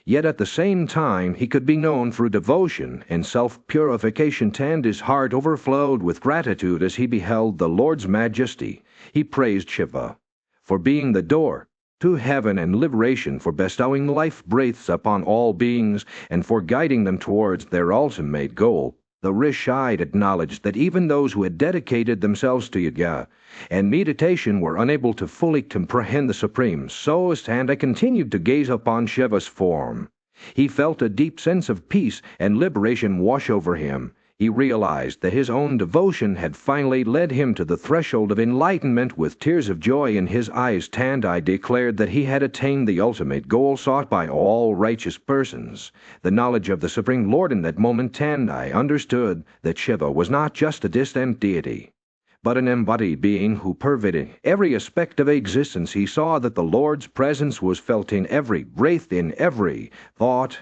Yet at the same time he could be known through devotion and self-purification. Tandai's heart overflowed with gratitude as he beheld the Lord's majesty. He praised Shiva for being the door to heaven and liberation, for bestowing life breaths upon all beings, and for guiding them towards their ultimate goal. The Rishi acknowledged that even those who had dedicated themselves to yoga and meditation were unable to fully comprehend the Supreme. So as Tandai continued to gaze upon Shiva's form, he felt a deep sense of peace and liberation wash over him. He realized that his own devotion had finally led him to the threshold of enlightenment. With tears of joy in his eyes, Tandai declared that he had attained the ultimate goal sought by all righteous persons, the knowledge of the Supreme Lord. In that moment, Tandai understood that Shiva was not just a distant deity, but an embodied being who pervaded every aspect of existence. He saw that the Lord's presence was felt in every breath, in every thought,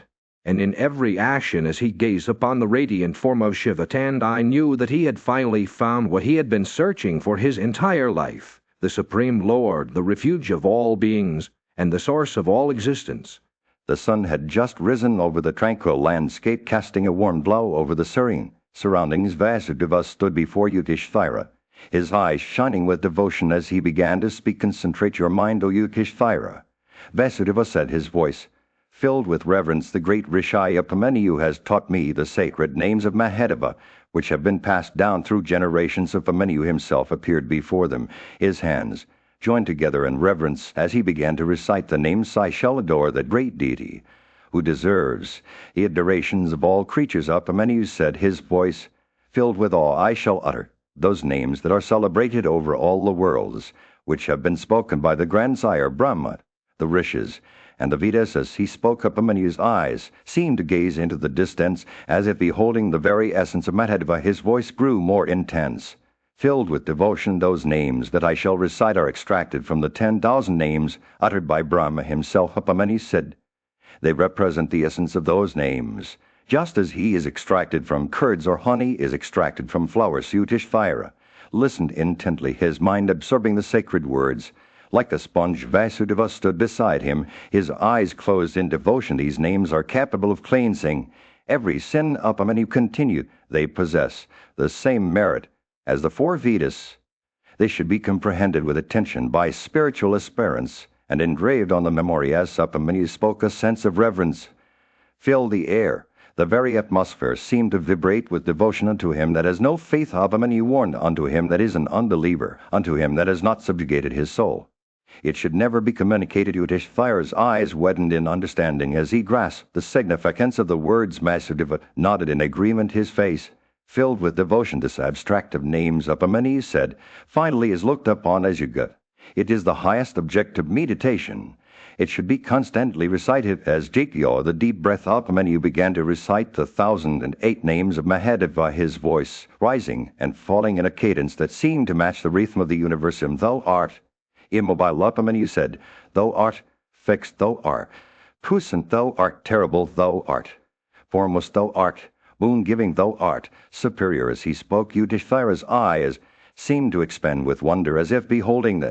and in every action. As he gazed upon the radiant form of Shiva, Tandai knew that he had finally found what he had been searching for his entire life: the Supreme Lord, the refuge of all beings, and the source of all existence. The sun had just risen over the tranquil landscape, casting a warm glow over the serene surroundings. Vasudeva stood before Yudhishthira, his eyes shining with devotion as he began to speak. "Concentrate your mind, O Yudhishthira," Vasudeva said, his voice filled with reverence. "The great Rishi Upamanyu has taught me the sacred names of Mahadeva, which have been passed down through generations." Upamanyu himself appeared before them, his hands joined together in reverence as he began to recite the names. "I shall adore the great deity who deserves the adorations of all creatures." Upamanyu said, his voice filled with awe, "I shall utter those names that are celebrated over all the worlds, which have been spoken by the grandsire Brahma, the Rishis, and the Vedas." As he spoke, Upamanyu's eyes seemed to gaze into the distance, as if beholding the very essence of Mahadeva. His voice grew more intense, filled with devotion. "Those names that I shall recite are extracted from the 10,000 names uttered by Brahma himself," Upamanyu said. "They represent the essence of those names, just as he is extracted from curds or honey is extracted from flowers." Yudhishthira listened intently, his mind absorbing the sacred words. Like a sponge, Vasudeva stood beside him, his eyes closed in devotion. "These names are capable of cleansing every sin," Upamanyu continued. "They possess the same merit as the 4 Vedas. They should be comprehended with attention by spiritual aspirants and engraved on the memory." As Upamanyu spoke, a sense of reverence filled the air. The very atmosphere seemed to vibrate with devotion unto him that has no faith. Upamanyu warned, "Unto him that is an unbeliever, unto him that has not subjugated his soul, it should never be communicated." Yudhishthira's eyes widened in understanding as he grasped the significance of the words. Vasudeva nodded in agreement, his face filled with devotion. "This abstract of names," Upamanyu said, "finally is looked upon as yoga. It is the highest object of meditation. It should be constantly recited as jikyo, the deep breath." Upamanyu began to recite the 1,008 names of Mahadeva, his voice rising and falling in a cadence that seemed to match the rhythm of the universe. "Thou art immobile," Upamanyu said. "Thou art fixed, thou art puissant, thou art terrible, thou art formless, thou art boon-giving, thou art superior." As he spoke, Yudhishthira's eyes seemed to expand with wonder, as if beholding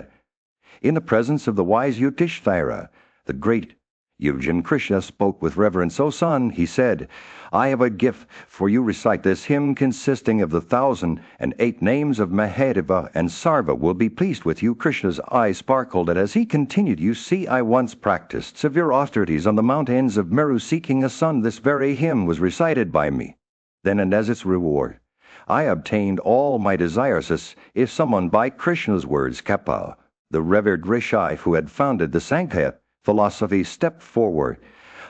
in the presence of the wise Yudhishthira, the great Yujin. Krishna spoke with reverence. "O son," he said, "I have a gift for you. Recite this hymn consisting of the 1,008 names of Mahadeva, and Sarva will be pleased with you." Krishna's eyes sparkled, and as he continued, "You see, I once practiced severe austerities on the mountains of Meru seeking a son. This very hymn was recited by me then, and as its reward I obtained all my desires." As if someone by Krishna's words, Kapil, the revered Rishi who had founded the Sankhya philosophy, stepped forward.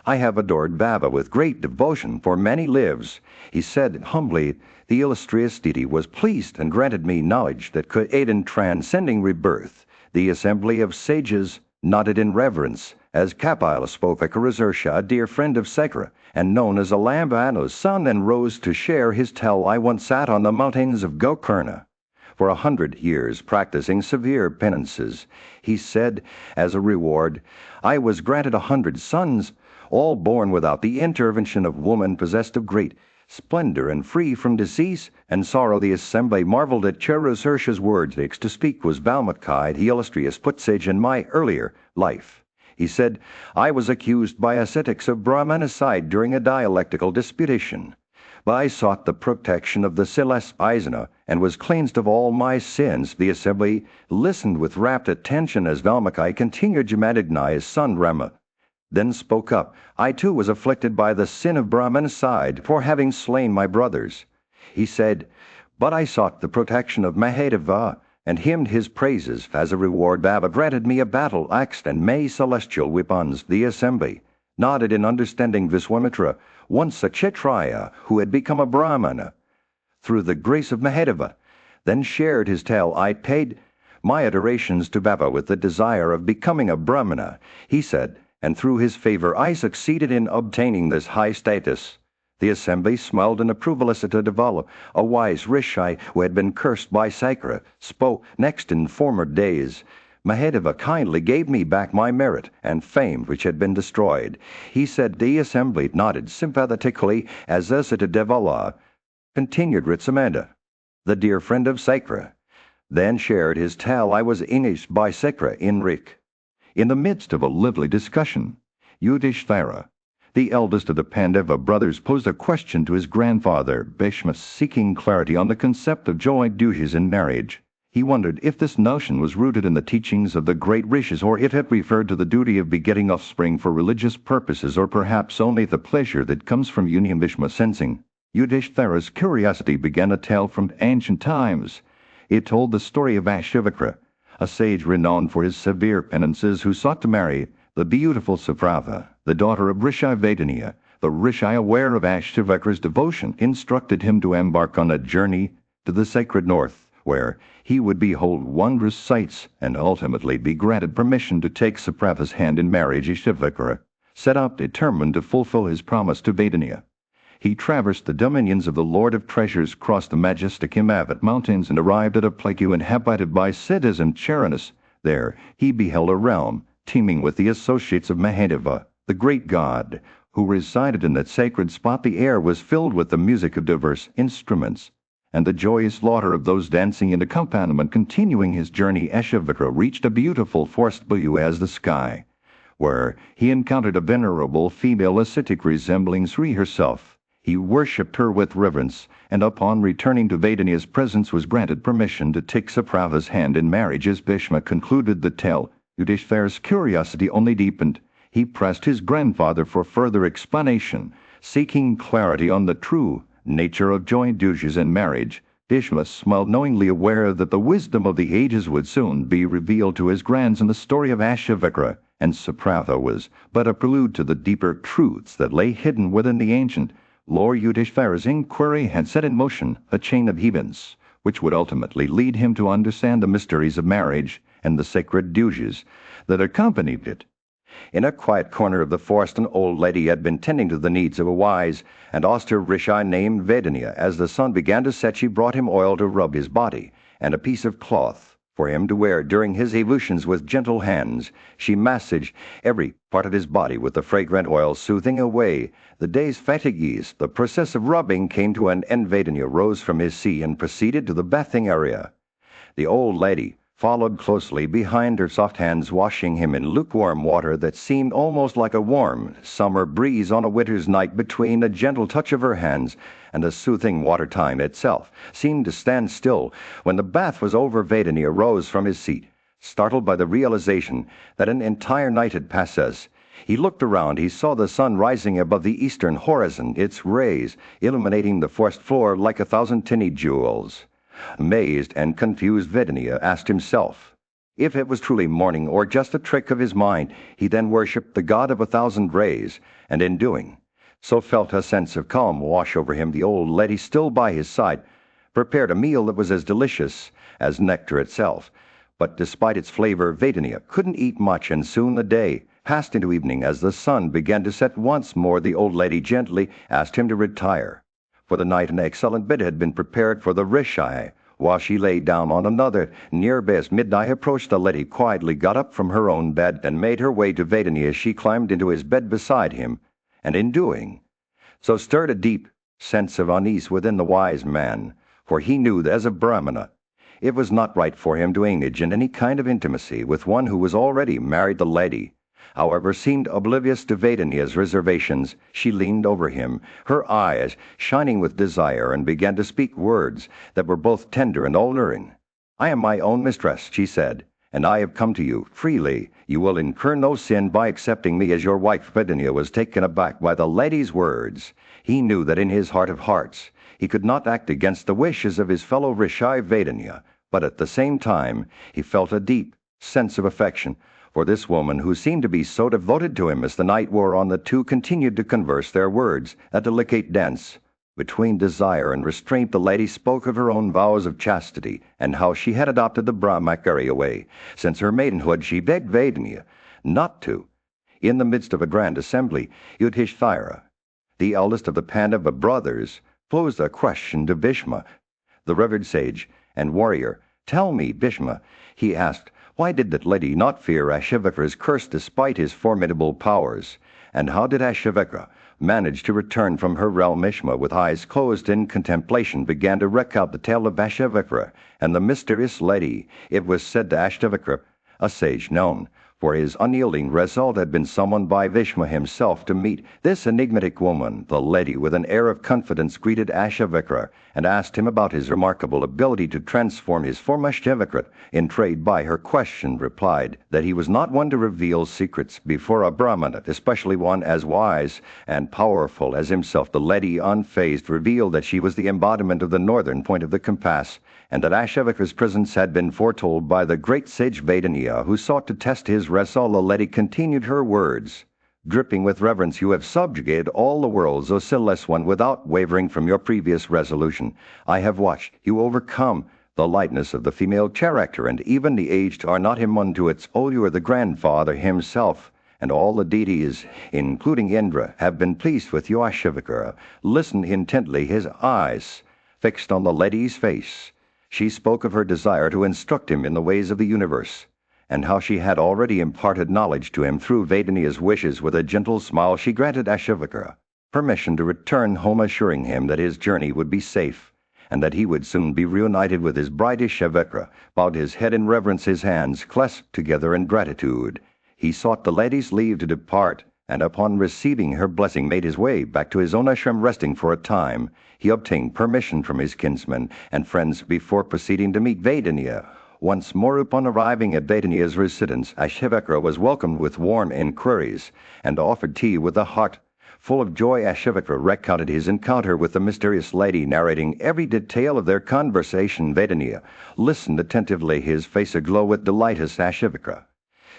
I have adored Baba with great devotion for many lives. He said humbly, the illustrious deity was pleased and granted me knowledge that could aid in transcending rebirth. The assembly of sages nodded in reverence as Kapila spoke. Akarazurša, a dear friend of Sekra, and known as Alambanu's son, and rose to share his tale. I once sat on the mountains of Gokarna for 100 years practicing severe penances. He said, as a reward, I was granted 100 sons, all born without the intervention of woman, possessed of great splendor and free from disease and sorrow. The assembly marveled at Akarazurša's words. To speak was Valmiki, the illustrious putsage in my earlier life. He said, I was accused by ascetics of Brahmanicide during a dialectical disputation. But I sought the protection of the Celeste Aizana and was cleansed of all my sins. The assembly listened with rapt attention as Valmiki continued to magnify his son Rama. Then spoke up, I too was afflicted by the sin of Brahmanicide for having slain my brothers. He said, but I sought the protection of Mahadeva and hymned his praises. As a reward, Baba granted me a battle axe and many celestial weapons. The assembly nodded in understanding. Viswamitra, once a Kshatriya who had become a Brahmana through the grace of Mahadeva, then shared his tale. I paid my adorations to Baba with the desire of becoming a Brahmana, he said, and through his favor I succeeded in obtaining this high status. The assembly smiled in approval. Asatadevala, a wise rishi who had been cursed by Sakra, spoke next. In former days, Mahadeva kindly gave me back my merit and fame which had been destroyed. He said. The assembly nodded sympathetically as Asatadevala continued. Ritsamanda, the dear friend of Sakra, then shared his tale. I was engaged by Sakra in Rik. In the midst of a lively discussion, Yudhishthira, the eldest of the Pandava brothers, posed a question to his grandfather, Bhishma, seeking clarity on the concept of joint duties in marriage. He wondered if this notion was rooted in the teachings of the great rishis, or if it referred to the duty of begetting offspring for religious purposes, or perhaps only the pleasure that comes from union. Bhishma, sensing Yudhishthira's curiosity, began a tale from ancient times. It told the story of Ashivakra, a sage renowned for his severe penances, who sought to marry the beautiful Suprava, the daughter of Rishi Vedaniya. The rishi, aware of Ashivaka's devotion, instructed him to embark on a journey to the sacred north, where he would behold wondrous sights and ultimately be granted permission to take Suprava's hand in marriage. Ashivaka set out determined to fulfill his promise to Vedaniya. He traversed the dominions of the Lord of Treasures, crossed the majestic Himavat mountains, and arrived at a plateau inhabited by Siddhas and Charanas. There he beheld a realm teeming with the associates of Mahadeva, the great god, who resided in that sacred spot. The air was filled with the music of diverse instruments, and the joyous laughter of those dancing in accompaniment. Continuing his journey, Ashivaka reached a beautiful forest blue as the sky, where he encountered a venerable female ascetic resembling Sri herself. He worshipped her with reverence, and upon returning to Vedaniya's presence was granted permission to take Suprava's hand in marriage. As Bhishma concluded the tale, Yudhishthira's curiosity only deepened. He pressed his grandfather for further explanation, seeking clarity on the true nature of joint duties in marriage. Bhishma smiled, knowingly aware that the wisdom of the ages would soon be revealed to his grandson. The story of Ashivaka and Suprava was but a prelude to the deeper truths that lay hidden within the ancient. Lord Yudhishthira's inquiry had set in motion a chain of events which would ultimately lead him to understand the mysteries of marriage and the sacred duties that accompanied it. In a quiet corner of the forest, an old lady had been tending to the needs of a wise and austere rishi named Vedaniya. As the sun began to set, she brought him oil to rub his body and a piece of cloth for him to wear during his evolutions. With gentle hands she massaged every part of his body with the fragrant oil, soothing away the day's fatigues. The process of rubbing came to an end. Vedaniya rose from his seat and proceeded to the bathing area. The old lady followed closely behind her, soft hands washing him in lukewarm water that seemed almost like a warm summer breeze on a winter's night. Between a gentle touch of her hands and a soothing water, time itself seemed to stand still. When the bath was over, Vedaniya rose from his seat, startled by the realization that an entire night had passed. As he looked around, he saw the sun rising above the eastern horizon, its rays illuminating the forest floor like 1,000 tiny jewels. Amazed and confused, Vedaniya asked himself, If it was truly morning or just a trick of his mind, he then worshipped the god of 1,000 rays, and in doing so felt a sense of calm wash over him. The old lady, still by his side, prepared a meal that was as delicious as nectar itself. But despite its flavor, Vedania couldn't eat much, and soon the day passed into evening. As the sun began to set once more, the old lady gently asked him to retire. For the night an excellent bed had been prepared for the Rishai. While she lay down on another nearby, as midnight approached, the lady quietly got up from her own bed and made her way to Vedania. She climbed into his bed beside him, and in doing so stirred a deep sense of unease within the wise man, for he knew that as a Brahmana it was not right for him to engage in any kind of intimacy with one who was already married. The lady, however, seemed oblivious to Vedania's reservations. She leaned over him, her eyes shining with desire, and began to speak words that were both tender and alluring. "I am my own mistress," she said, "and I have come to you freely. You will incur no sin by accepting me as your wife." Vedania was taken aback by the lady's words. He knew that in his heart of hearts he could not act against the wishes of his fellow Rishi Vedania, but at the same time he felt a deep sense of affection for this woman who seemed to be so devoted to him. As the night wore on, the two continued to converse, their words a delicate dance between desire and restraint. The lady spoke of her own vows of chastity, and how she had adopted the Brahmacharya way since her maidenhood. She begged Vedania not to. In the midst of a grand assembly, Yudhishthira, the eldest of the Pandava brothers, posed a question to Bhishma, the revered sage and warrior. "Tell me, Bhishma," he asked, "why did that lady not fear Ashivakra's curse despite his formidable powers? And how did Ashivikra manage to return from her realm?" Bhishma, with eyes closed in contemplation, began to recount the tale of Ashivikra and the mysterious lady. It was said that Ashivikra, a sage known for his unyielding resolve, had been summoned by Bhishma himself to meet this enigmatic woman. The lady, with an air of confidence, greeted Ashivikra and asked him about his remarkable ability to transform his form. Ashivikra, intrigued by her question, replied that he was not one to reveal secrets before a Brahmana, especially one as wise and powerful as himself. The lady, unfazed, revealed that she was the embodiment of the northern point of the compass, and that Ashivikra's presence had been foretold by the great sage Vedania, who sought to test his resolve. The lady continued her words, dripping with reverence. "You have subjugated all the worlds, O sinless one, without wavering from your previous resolution. I have watched you overcome the lightness of the female character, and even the aged are not immune to it. Oh, you are the grandfather himself, and all the deities, including Indra, have been pleased with you." Ashivikra listened intently, his eyes fixed on the lady's face. She spoke of her desire to instruct him in the ways of the universe, and how she had already imparted knowledge to him through Vedania's wishes. With a gentle smile, she granted Ashivikra permission to return home, assuring him that his journey would be safe, and that he would soon be reunited with his bride. Ashivikra bowed his head in reverence, his hands clasped together in gratitude. He sought the lady's leave to depart, and upon receiving her blessing made his way back to his own ashram. Resting for a time, he obtained permission from his kinsmen and friends before proceeding to meet Vedania. Once more, upon arriving at Vedania's residence, Ashivikra was welcomed with warm inquiries and offered tea. With a heart full of joy, Ashivikra recounted his encounter with the mysterious lady, narrating every detail of their conversation. Vedania listened attentively, his face aglow with delight. As Ashivikra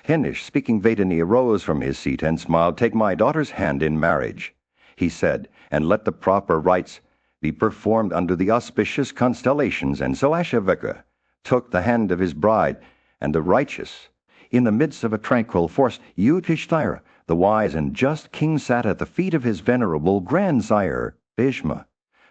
finished speaking, Vedania rose from his seat and smiled. "Take my daughter's hand in marriage," he said, "and let the proper rites be performed under the auspicious constellations." And so Ashivikra took the hand of his bride, and the righteous, in the midst of a tranquil forest, Yudhishthira, the wise and just king, sat at the feet of his venerable grandsire, Bhishma.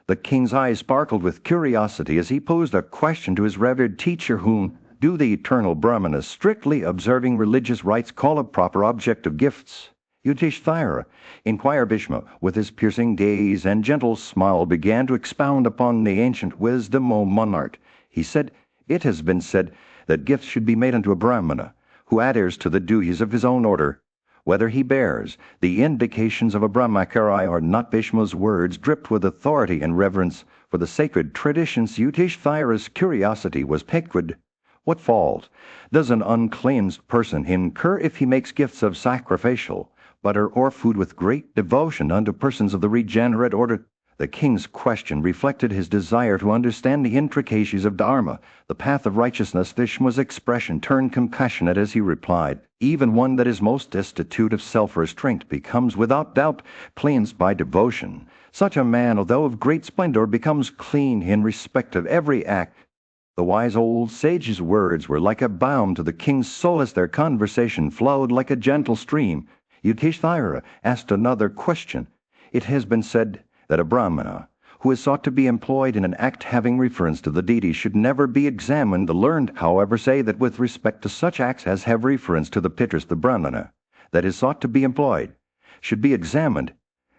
The king's eyes sparkled with curiosity as he posed a question to his revered teacher. "Whom do the eternal Brahmanas, strictly observing religious rites, call a proper object of gifts?" Yudhishthira, inquired Bhishma, with his piercing gaze and gentle smile, began to expound upon the ancient wisdom. "O monarch," he said, "it has been said that gifts should be made unto a Brahmana who adheres to the duties of his own order, whether he bears the indications of a Brahmacharya or not." Bhishma's words dripped with authority and reverence for the sacred traditions. Yudhishthira's curiosity was piqued. What fault does an uncleansed person incur if he makes gifts of sacrificial butter or food with great devotion unto persons of the regenerate order? The king's question reflected his desire to understand the intricacies of Dharma, the path of righteousness. Bhishma's expression turned compassionate as he replied, "Even one that is most destitute of self-restraint becomes without doubt cleansed by devotion. Such a man, although of great splendor, becomes clean in respect of every act." The wise old sage's words were like a balm to the king's soul as their conversation flowed like a gentle stream. Yudhishthira asked another question. It has been said that a Brahmana, who is sought to be employed in an act having reference to the deity, should never be examined. The learned, however, say that with respect to such acts as have reference to the Pitras, the Brahmana, that is sought to be employed, should be examined.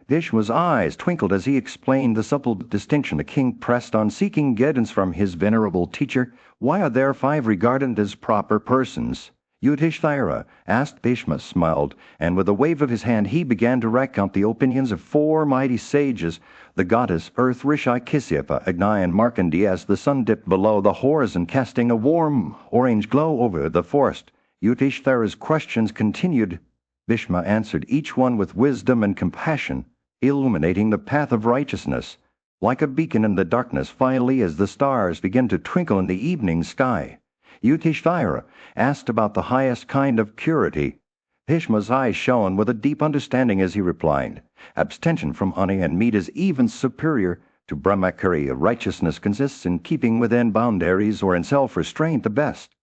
Vishnu's eyes twinkled as he explained the subtle distinction. The king pressed on, seeking guidance from his venerable teacher. "Why are there 5 regarded as proper persons?" Yudhishthira asked. Bhishma smiled, and with a wave of his hand he began to recount the opinions of 4 mighty sages. The goddess Earth, Rishi, Kasyapa, Agni, and Markandeya. As the sun dipped below the horizon, casting a warm orange glow over the forest, Yudhishthira's questions continued. Bhishma answered each one with wisdom and compassion, illuminating the path of righteousness, like a beacon in the darkness. Finally, as the stars began to twinkle in the evening sky, Yudhishthira asked about the highest kind of purity. Bhishma's eyes shone with a deep understanding as he replied, "Abstention from honey and meat is even superior to brahmacharya. Righteousness consists in keeping within boundaries or in self-restraint the best."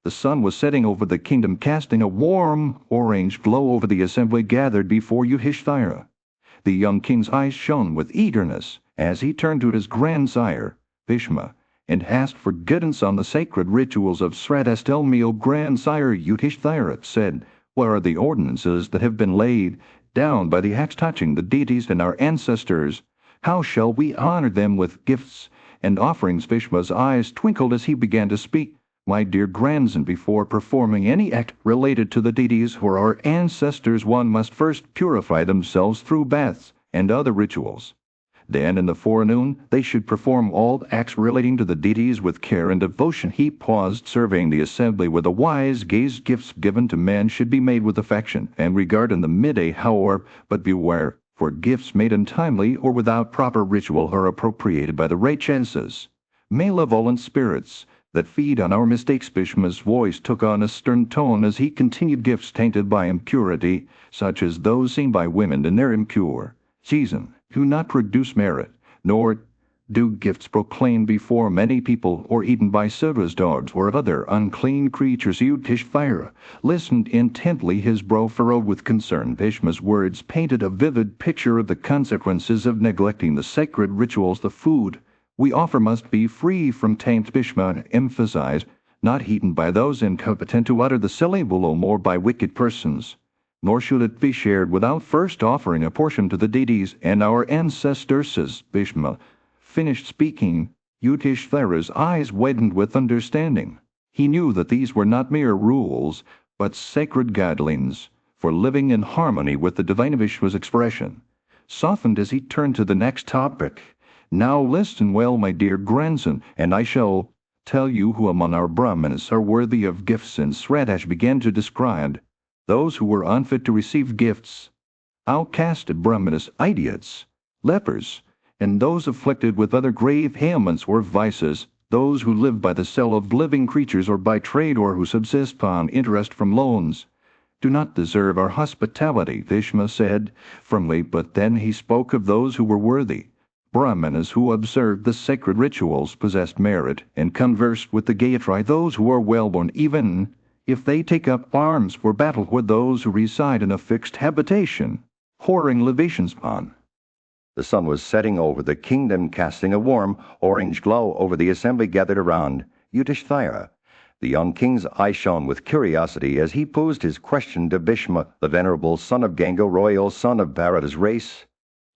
The sun was setting over the kingdom, casting a warm orange glow over the assembly gathered before Yudhishthira. The young king's eyes shone with eagerness as he turned to his grandsire, Bhishma, and asked for guidance on the sacred rituals of Sraddhas. "Tell me, O grandsire," Yudhishthira said, "what are the ordinances that have been laid down by the acts touching the deities and our ancestors? How shall we honor them with gifts and offerings?" Bhishma's eyes twinkled as he began to speak. "My dear grandson, before performing any act related to the deities or our ancestors, one must first purify themselves through baths and other rituals. Then, in the forenoon, they should perform all acts relating to the deities with care and devotion." He paused, surveying the assembly with a wise gaze. "Gifts given to men should be made with affection and regard in the midday, however, but beware, for gifts made untimely or without proper ritual are appropriated by the Rakshases, malevolent spirits that feed on our mistakes." Bhishma's voice took on a stern tone as he continued. "Gifts tainted by impurity, such as those seen by women in their impure season, do not produce merit, nor do gifts proclaimed before many people or eaten by Siva's dogs or other unclean creatures." Yudhishthira listened intently, his brow furrowed with concern. Bhishma's words painted a vivid picture of the consequences of neglecting the sacred rituals. "The food we offer must be free from taint," Bhishma emphasized, "not eaten by those incompetent to utter the syllable Om or by wicked persons. Nor should it be shared without first offering a portion to the deities and our ancestors." As Bhishma finished speaking, Yudhishthira's eyes widened with understanding. He knew that these were not mere rules, but sacred guidelines for living in harmony with the divine. Vishnu's expression softened as he turned to the next topic. "Now listen well, my dear grandson, and I shall tell you who among our Brahmanas are worthy of gifts." And Sraddhas began to describe those who were unfit to receive gifts: outcasted Brahmanas, idiots, lepers, and those afflicted with other grave ailments or vices, those who live by the sale of living creatures or by trade, or who subsist upon interest from loans, do not deserve our hospitality, Bhishma said firmly. But then he spoke of those who were worthy. Brahmanas who observed the sacred rituals, possessed merit, and conversed with the Gayatri, those who are well-born, even if they take up arms for battle, with those who reside in a fixed habitation, whoring libations upon. The sun was setting over the kingdom, casting a warm orange glow over the assembly gathered around Yudhishthira. The young king's eyes shone with curiosity as he posed his question to Bhishma, the venerable son of Ganga, royal son of Bharata's race.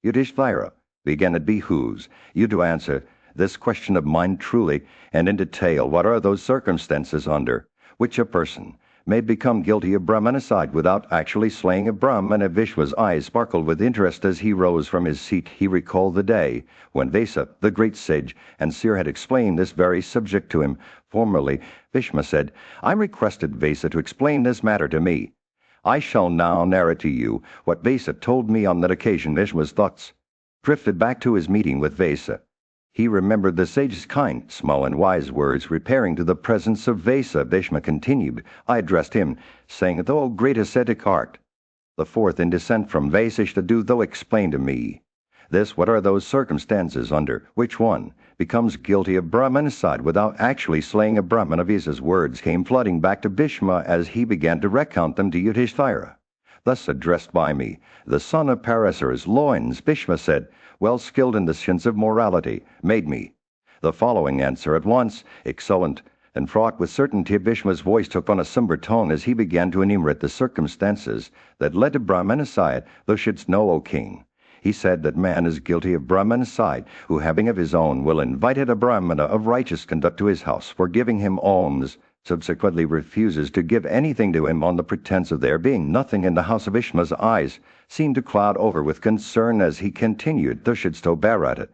"Yudhishthira, again it behooves you to answer this question of mine truly and in detail. What are those circumstances under which a person may become guilty of Brahmanicide without actually slaying a Brahmana?" Vishwa's eyes sparkled with interest as he rose from his seat. He recalled the day when Vesa, the great sage and seer, had explained this very subject to him. Formerly, Bhishma said, "I requested Vesa to explain this matter to me. I shall now narrate to you what Vesa told me on that occasion." Vishwa's thoughts drifted back to his meeting with Vesa. He remembered the sage's kind, small and wise words, repairing to the presence of Vesa. Bhishma continued. I addressed him, saying, "Thou great ascetic art, the fourth in descent from Vasishtha, thou explain to me. What are those circumstances under which one becomes guilty of Brahmanicide without actually slaying a Brahmana?" Vesa's words came flooding back to Bhishma as he began to recount them to Yudhishthira. Thus addressed by me, the son of Parasura's loins, Bhishma said, well skilled in the science of morality, made me the following answer at once, exultant and fraught with certainty. Bhishma's voice took on a somber tone as he began to enumerate the circumstances that led to Brahmanicide. Thou shouldst know, O king, he said, that man is guilty of Brahmanicide, who having of his own will invited a Brahmana of righteous conduct to his house for giving him alms, subsequently refuses to give anything to him on the pretense of there being nothing in the house. Of Bhishma's eyes seemed to cloud over with concern as he continued, Thou shouldst bear at it.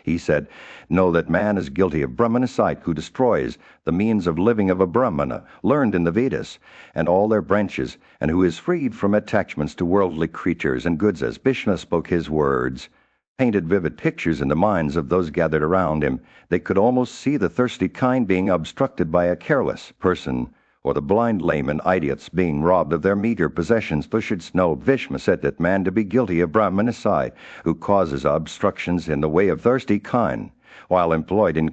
He said, know that man is guilty of Brahmanicide, who destroys the means of living of a Brahmana, learned in the Vedas and all their branches, and who is freed from attachments to worldly creatures and goods. As Bhishma spoke, his words painted vivid pictures in the minds of those gathered around him. They could almost see the thirsty kine being obstructed by a careless person, or the blind, lame, and idiots being robbed of their meager possessions. Thou shouldst know, Bhishma said, that man to be guilty of Brahmanicide, who causes obstructions in the way of thirsty kine, while employed in...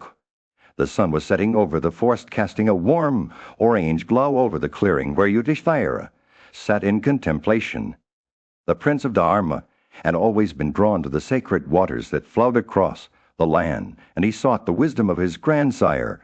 The sun was setting over the forest, casting a warm orange glow over the clearing where Yudhishthira sat in contemplation. The prince of Dharma had always been drawn to the sacred waters that flowed across the land, and he sought the wisdom of his grandsire.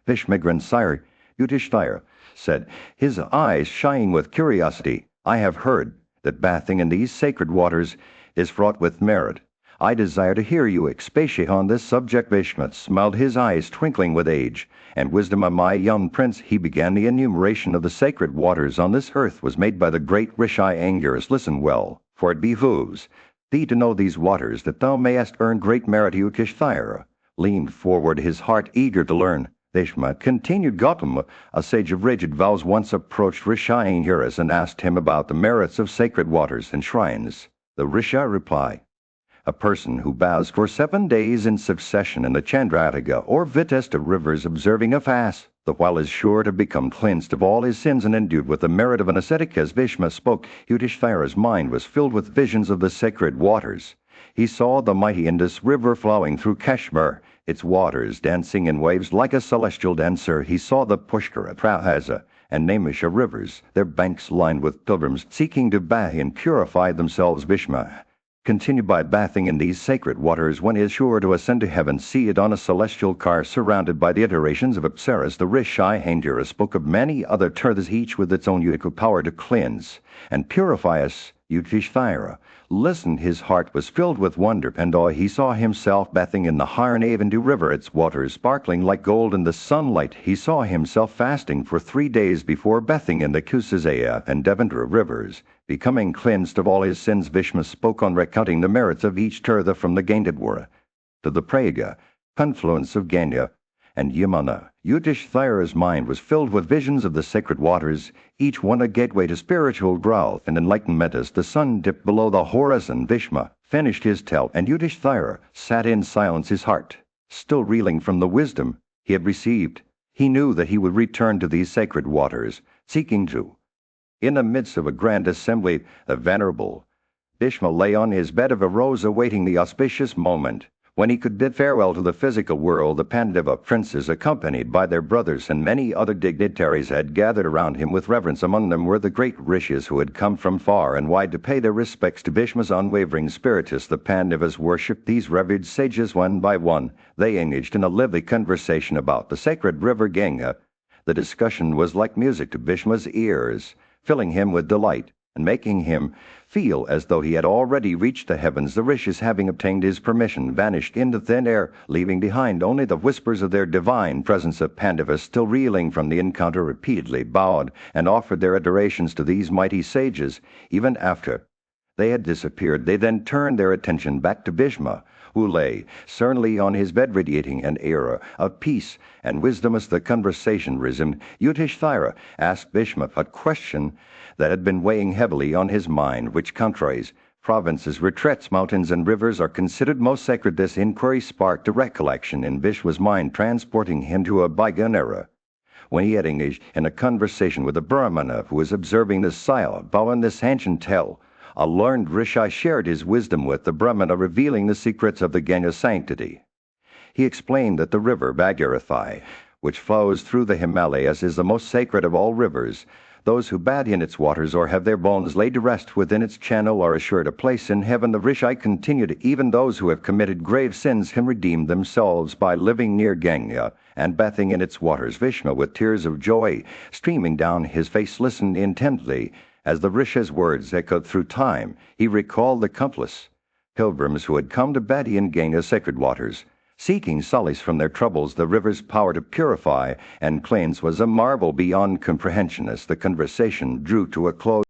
Bhishma, grandsire, Yudhishthira said, his eyes shining with curiosity, I have heard that bathing in these sacred waters is fraught with merit. I desire to hear you expatiate on this subject. Bhishma smiled, his eyes twinkling with age and wisdom. Of my young prince, he began. The enumeration of the sacred waters on this earth was made by the great Rishi Angiras. Listen well, for it behooves thee to know these waters, that thou mayest earn great merit. Yudhishthira leaned forward, his heart eager to learn. Bhishma continued. Gautama, a sage of rigid vows, once approached Rishi Angiras and asked him about the merits of sacred waters and shrines. The Rishi replied, a person who baths for 7 days in succession in the Chandrataka or Vitesta rivers, observing a fast, the while is sure to become cleansed of all his sins and endued with the merit of an ascetic. As Bhishma spoke, Yudhishthira's mind was filled with visions of the sacred waters. He saw the mighty Indus River flowing through Kashmir, its waters dancing in waves like a celestial dancer. He saw the Pushkara, Prahasa, and Naimisha rivers, their banks lined with pilgrims seeking to bathe and purify themselves. Bhishma continued, by bathing in these sacred waters one is sure to ascend to heaven, seated on a celestial car surrounded by the iterations of Apsaras. The Rishi Angiras spoke of many other tirthas, each with its own unique power to cleanse and purify us. Yudhishthira listened, his heart was filled with wonder and awe. He saw himself bathing in the Harnavandu river, its waters sparkling like gold in the sunlight. He saw himself fasting for 3 days before bathing in the Kusazaya and Devendra rivers, becoming cleansed of all his sins. Bhishma spoke on recounting the merits of each tirtha, from the Gandhadwara to the Prayaga, confluence of Ganga and Yamuna. Yudhishthira's mind was filled with visions of the sacred waters, each one a gateway to spiritual growth and enlightenment. As the sun dipped below the horizon, Bhishma finished his tale, and Yudhishthira sat in silence, his heart still reeling from the wisdom he had received. He knew that he would return to these sacred waters, seeking to. In the midst of a grand assembly, the venerable Bhishma lay on his bed of a rose, awaiting the auspicious moment when he could bid farewell to the physical world. The Pandava princes, accompanied by their brothers and many other dignitaries, had gathered around him with reverence. Among them were the great rishis who had come from far and wide to pay their respects to Bhishma's unwavering spiritus. The Pandavas worshipped these revered sages one by one. They engaged in a lively conversation about the sacred river Ganga. The discussion was like music to Bhishma's ears, filling him with delight and making him feel as though he had already reached the heavens. The rishis, having obtained his permission, vanished into thin air, leaving behind only the whispers of their divine presence. Of Pandavas, still reeling from the encounter, repeatedly bowed and offered their adorations to these mighty sages. Even after they had disappeared, they then turned their attention back to Bhishma, who lay serenely on his bed, radiating an aura of peace and wisdom. As the conversation resumed, Yudhishthira asked Bhishma a question that had been weighing heavily on his mind. Which countries provinces, retreats, mountains, and rivers are considered most sacred. This inquiry sparked a recollection in Vishwa's mind, transporting him to a bygone era, when he had engaged in a conversation with a Brahmana who was observing the Saya. But in this ancient tale, a learned Rishi shared his wisdom with the Brahmana, revealing the secrets of the Ganga's sanctity. He explained that the river Bhagirathi, which flows through the Himalayas, is the most sacred of all rivers. Those who bathe in its waters or have their bones laid to rest within its channel are assured a place in heaven. The Rishi continued, even those who have committed grave sins can redeem themselves by living near Ganga and bathing in its waters. Vishnu, with tears of joy streaming down his face, listened intently as the Rishi's words echoed through time. He recalled the countless pilgrims who had come to bathe in Ganga's sacred waters, seeking solace from their troubles. The river's power to purify and cleanse was a marvel beyond comprehension. As the conversation drew to a close,